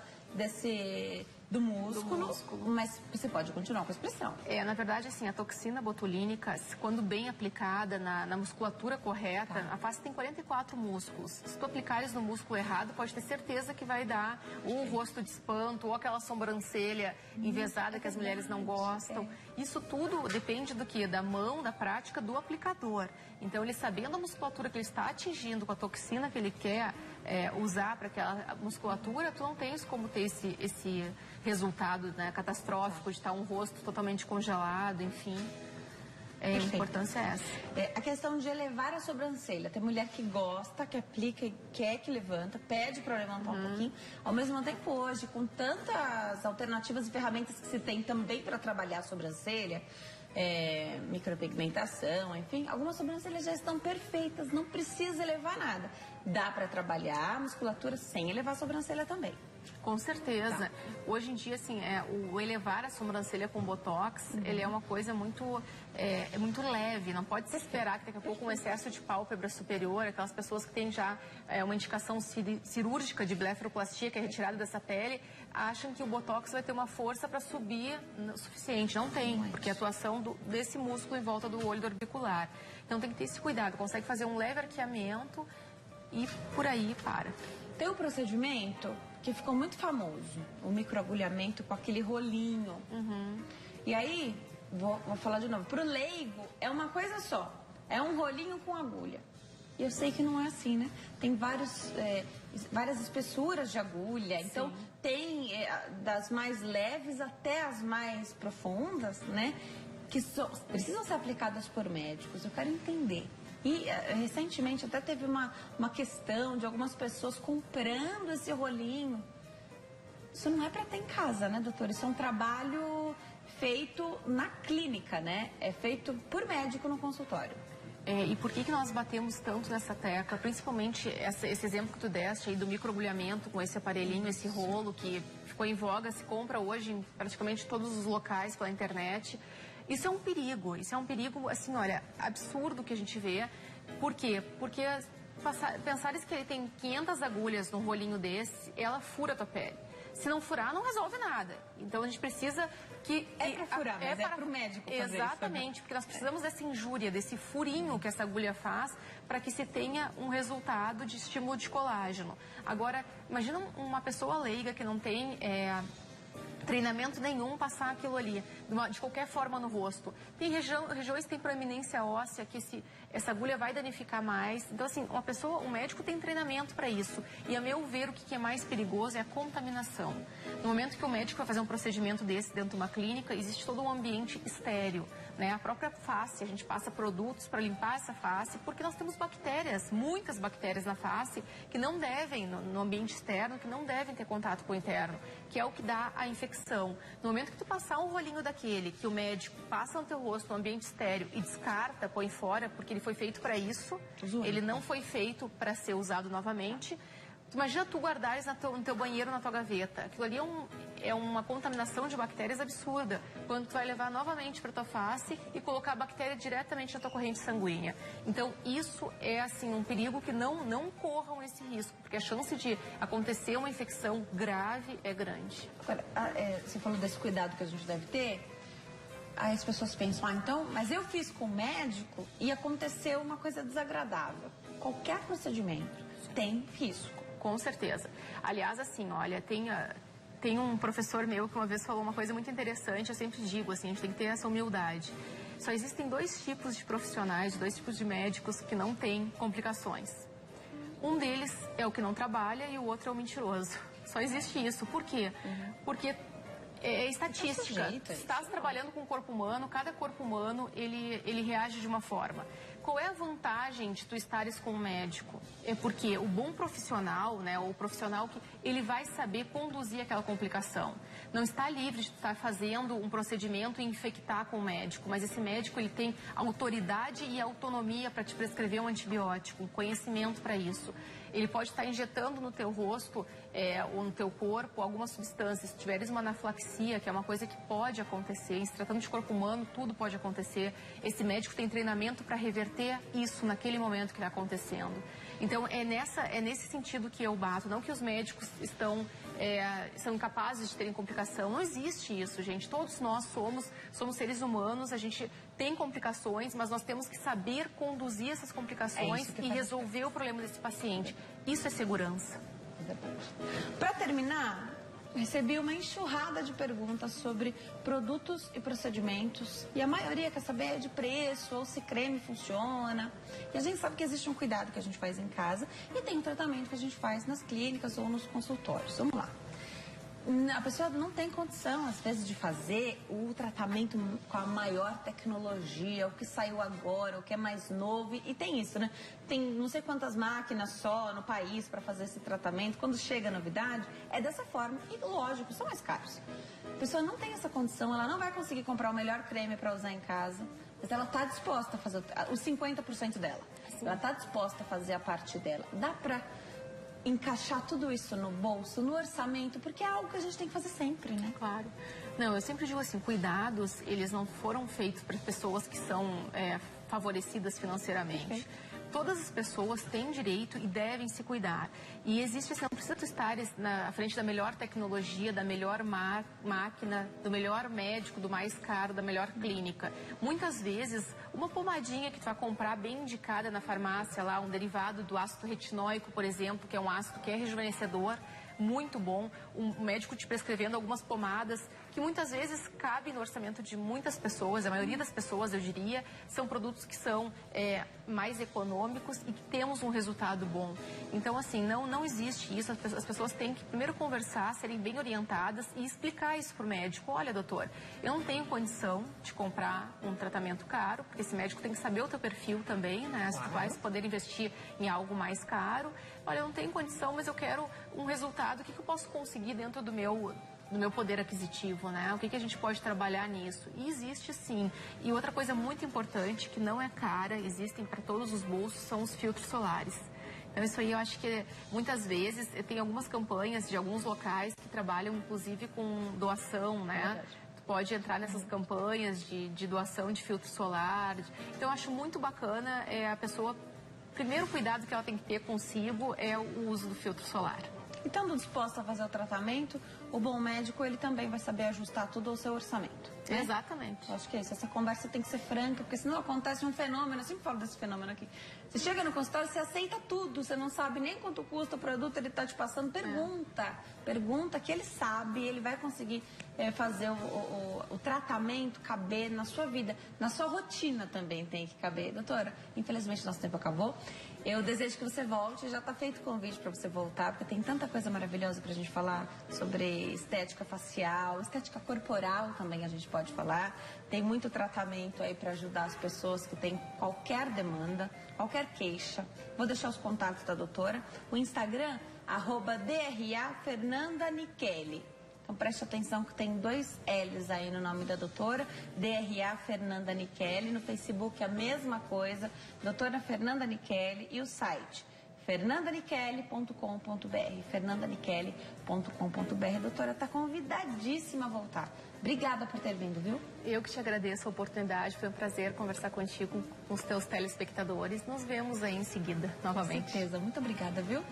S2: do músculo, mas você pode continuar com a expressão.
S3: Na verdade, assim, a toxina botulínica, quando bem aplicada na musculatura correta, a face tem 44 músculos. Se tu aplicares no músculo errado, pode ter certeza que vai dar um rosto de espanto ou aquela sobrancelha envesada que as mulheres não gostam. Isso tudo depende do quê? Da mão, da prática do aplicador. Então, ele sabendo a musculatura que ele está atingindo com a toxina que ele quer usar para aquela musculatura, tu não tens como ter esse resultado, né, catastrófico de estar um rosto totalmente congelado, enfim. A importância é essa.
S2: A questão de elevar a sobrancelha. Tem mulher que gosta, que aplica e quer que levanta, pede para levantar um pouquinho. Ao mesmo tempo, hoje, com tantas alternativas e ferramentas que se tem também para trabalhar a sobrancelha, micropigmentação, enfim, algumas sobrancelhas já estão perfeitas, não precisa elevar nada. Dá para trabalhar a musculatura sem elevar a sobrancelha também.
S3: Com certeza. Hoje em dia, assim, o elevar a sobrancelha com botox, ele é uma coisa muito leve. Não pode se esperar que daqui a pouco um excesso de pálpebra superior, aquelas pessoas que têm já uma indicação cirúrgica de blefaroplastia, que é retirada dessa pele, acham que o botox vai ter uma força para subir o suficiente. Não tem, porque a atuação desse músculo em volta do olho do orbicular. Então tem que ter esse cuidado. Consegue fazer um leve arqueamento e por aí para.
S2: Tem um procedimento que ficou muito famoso, o microagulhamento com aquele rolinho. E aí, vou falar de novo, pro leigo é uma coisa só, é um rolinho com agulha. E eu sei que não é assim, né? Tem várias espessuras de agulha, então tem das mais leves até as mais profundas, né? Que precisam ser aplicadas por médicos. Eu quero entender. E recentemente até teve uma questão de algumas pessoas comprando esse rolinho. Isso não é para ter em casa, né, doutor? Isso é um trabalho feito na clínica, né? É feito por médico no consultório.
S3: E por que nós batemos tanto nessa tecla? Principalmente esse exemplo que tu deste aí do microagulhamento com esse aparelhinho, esse rolo que ficou em voga, se compra hoje em praticamente todos os locais pela internet. Isso é um perigo, assim, olha, absurdo que a gente vê. Por quê? Porque pensares que ele tem 500 agulhas num rolinho desse, ela fura a tua pele. Se não furar, não resolve nada. Então a gente precisa que...
S2: É para furar, mas é para o médico fazer
S3: Exatamente,
S2: isso,
S3: porque nós precisamos dessa injúria, desse furinho que essa agulha faz para que se tenha um resultado de estímulo de colágeno. Agora, imagina uma pessoa leiga que não tem... treinamento nenhum, passar aquilo ali, de qualquer forma no rosto. Tem regiões que têm proeminência óssea, que essa agulha vai danificar mais. Então, assim, um médico tem treinamento para isso. E, a meu ver, o que é mais perigoso é a contaminação. No momento que o médico vai fazer um procedimento desse dentro de uma clínica, existe todo um ambiente estéril, né? A própria face, a gente passa produtos para limpar essa face, porque nós temos bactérias, muitas bactérias na face, que não devem, no ambiente externo, que não devem ter contato com o interno, que é o que dá a infecção. No momento que tu passar um rolinho daquele, que o médico passa no teu rosto, no ambiente estéreo, e descarta, põe fora, porque ele foi feito para isso, ele não foi feito para ser usado novamente. Imagina tu guardares no teu banheiro, na tua gaveta. Aquilo ali é uma contaminação de bactérias absurda. Quando tu vai levar novamente para tua face e colocar a bactéria diretamente na tua corrente sanguínea. Então, isso é, assim, um perigo que não corram esse risco, porque a chance de acontecer uma infecção grave é grande.
S2: Agora, você falou desse cuidado que a gente deve ter. Aí as pessoas pensam, então, mas eu fiz com o médico e aconteceu uma coisa desagradável. Qualquer procedimento tem risco.
S3: Com certeza. Aliás, assim, olha, tem um professor meu que uma vez falou uma coisa muito interessante, eu sempre digo, assim, a gente tem que ter essa humildade. Só existem 2 tipos de profissionais, 2 tipos de médicos que não têm complicações. Um deles é o que não trabalha e o outro é o mentiroso. Só existe isso. Por quê? Porque é estatística. Estás trabalhando com o corpo humano, cada corpo humano, ele reage de uma forma. Qual é a vantagem de tu estares com um médico? É porque o bom profissional, né, o profissional que ele vai saber conduzir aquela complicação. Não está livre de estar fazendo um procedimento e infectar com o médico, mas esse médico ele tem autoridade e autonomia para te prescrever um antibiótico, um conhecimento para isso. Ele pode estar injetando no teu rosto ou no teu corpo alguma substância. Se tiveres uma anafilaxia, que é uma coisa que pode acontecer, em se tratando de corpo humano, tudo pode acontecer. Esse médico tem treinamento para reverter isso naquele momento que está acontecendo. Então, é nesse sentido que eu bato. Não que os médicos são incapazes de terem complicação. Não existe isso, gente. Todos nós somos seres humanos, a gente tem complicações, mas nós temos que saber conduzir essas complicações e resolver o problema desse paciente. Isso é segurança.
S2: Para terminar, recebi uma enxurrada de perguntas sobre produtos e procedimentos. E a maioria quer saber de preço, ou se creme funciona. E a gente sabe que existe um cuidado que a gente faz em casa e tem um tratamento que a gente faz nas clínicas ou nos consultórios. Vamos lá. A pessoa não tem condição, às vezes, de fazer o tratamento com a maior tecnologia, o que saiu agora, o que é mais novo. E tem isso, né? Tem não sei quantas máquinas só no país para fazer esse tratamento. Quando chega a novidade, é dessa forma. E, lógico, são mais caros. A pessoa não tem essa condição, ela não vai conseguir comprar o melhor creme para usar em casa. Mas ela está disposta a fazer os 50% dela. Ela está disposta a fazer a parte dela. Dá para encaixar tudo isso no bolso, no orçamento, porque é algo que a gente tem que fazer sempre, né?
S3: Claro. Não, eu sempre digo assim, cuidados, eles não foram feitos para pessoas que são favorecidas financeiramente. Perfeito. Todas as pessoas têm direito e devem se cuidar. E existe, assim, não precisa tu estar na frente da melhor tecnologia, da melhor máquina, do melhor médico, do mais caro, da melhor clínica. Muitas vezes, uma pomadinha que tu vai comprar bem indicada na farmácia, lá, um derivado do ácido retinóico, por exemplo, que é um ácido que é rejuvenescedor, muito bom, um médico te prescrevendo algumas pomadas que muitas vezes cabem no orçamento de muitas pessoas, a maioria das pessoas, eu diria, são produtos que são mais econômicos e que temos um resultado bom. Então, assim, não existe isso, as pessoas têm que primeiro conversar, serem bem orientadas e explicar isso para o médico. Olha, doutor, eu não tenho condição de comprar um tratamento caro, porque esse médico tem que saber o teu perfil também, né? Se tu vai poder investir em algo mais caro. Olha, eu não tenho condição, mas eu quero um resultado. O que eu posso conseguir dentro do meu poder aquisitivo, né? O que a gente pode trabalhar nisso? E existe sim. E outra coisa muito importante, que não é cara, existem para todos os bolsos, são os filtros solares. Então, isso aí eu acho que muitas vezes tem algumas campanhas de alguns locais que trabalham, inclusive, com doação, né? Tu pode entrar nessas campanhas de doação de filtro solar. Então, eu acho muito bacana a pessoa... Primeiro cuidado que ela tem que ter consigo é o uso do filtro solar.
S2: E estando disposta a fazer o tratamento, o bom médico, ele também vai saber ajustar tudo ao seu orçamento. Né?
S3: Exatamente.
S2: Eu acho que é isso. Essa conversa tem que ser franca, porque senão acontece um fenômeno, eu sempre falo desse fenômeno aqui. Você chega no consultório, você aceita tudo, você não sabe nem quanto custa o produto, ele está te passando, pergunta que ele sabe, ele vai conseguir fazer o tratamento caber na sua vida, na sua rotina também tem que caber. Doutora, infelizmente nosso tempo acabou. Eu desejo que você volte, já está feito o convite para você voltar, porque tem tanta coisa maravilhosa para a gente falar sobre estética facial, estética corporal também a gente pode falar. Tem muito tratamento aí para ajudar as pessoas que têm qualquer demanda, qualquer queixa. Vou deixar os contatos da doutora. O Instagram, @DRA_Fernanda_Nichelli. Então preste atenção que tem 2 L's aí no nome da doutora, DRA Fernanda Nichelli, no Facebook a mesma coisa, doutora Fernanda Nichelli, e o site fernandanichelli.com.br, fernandanichelli.com.br. Doutora, está convidadíssima a voltar. Obrigada por ter vindo, viu?
S3: Eu que te agradeço a oportunidade, foi um prazer conversar contigo, com os teus telespectadores. Nos vemos aí em seguida, novamente.
S2: Com certeza, muito obrigada, viu?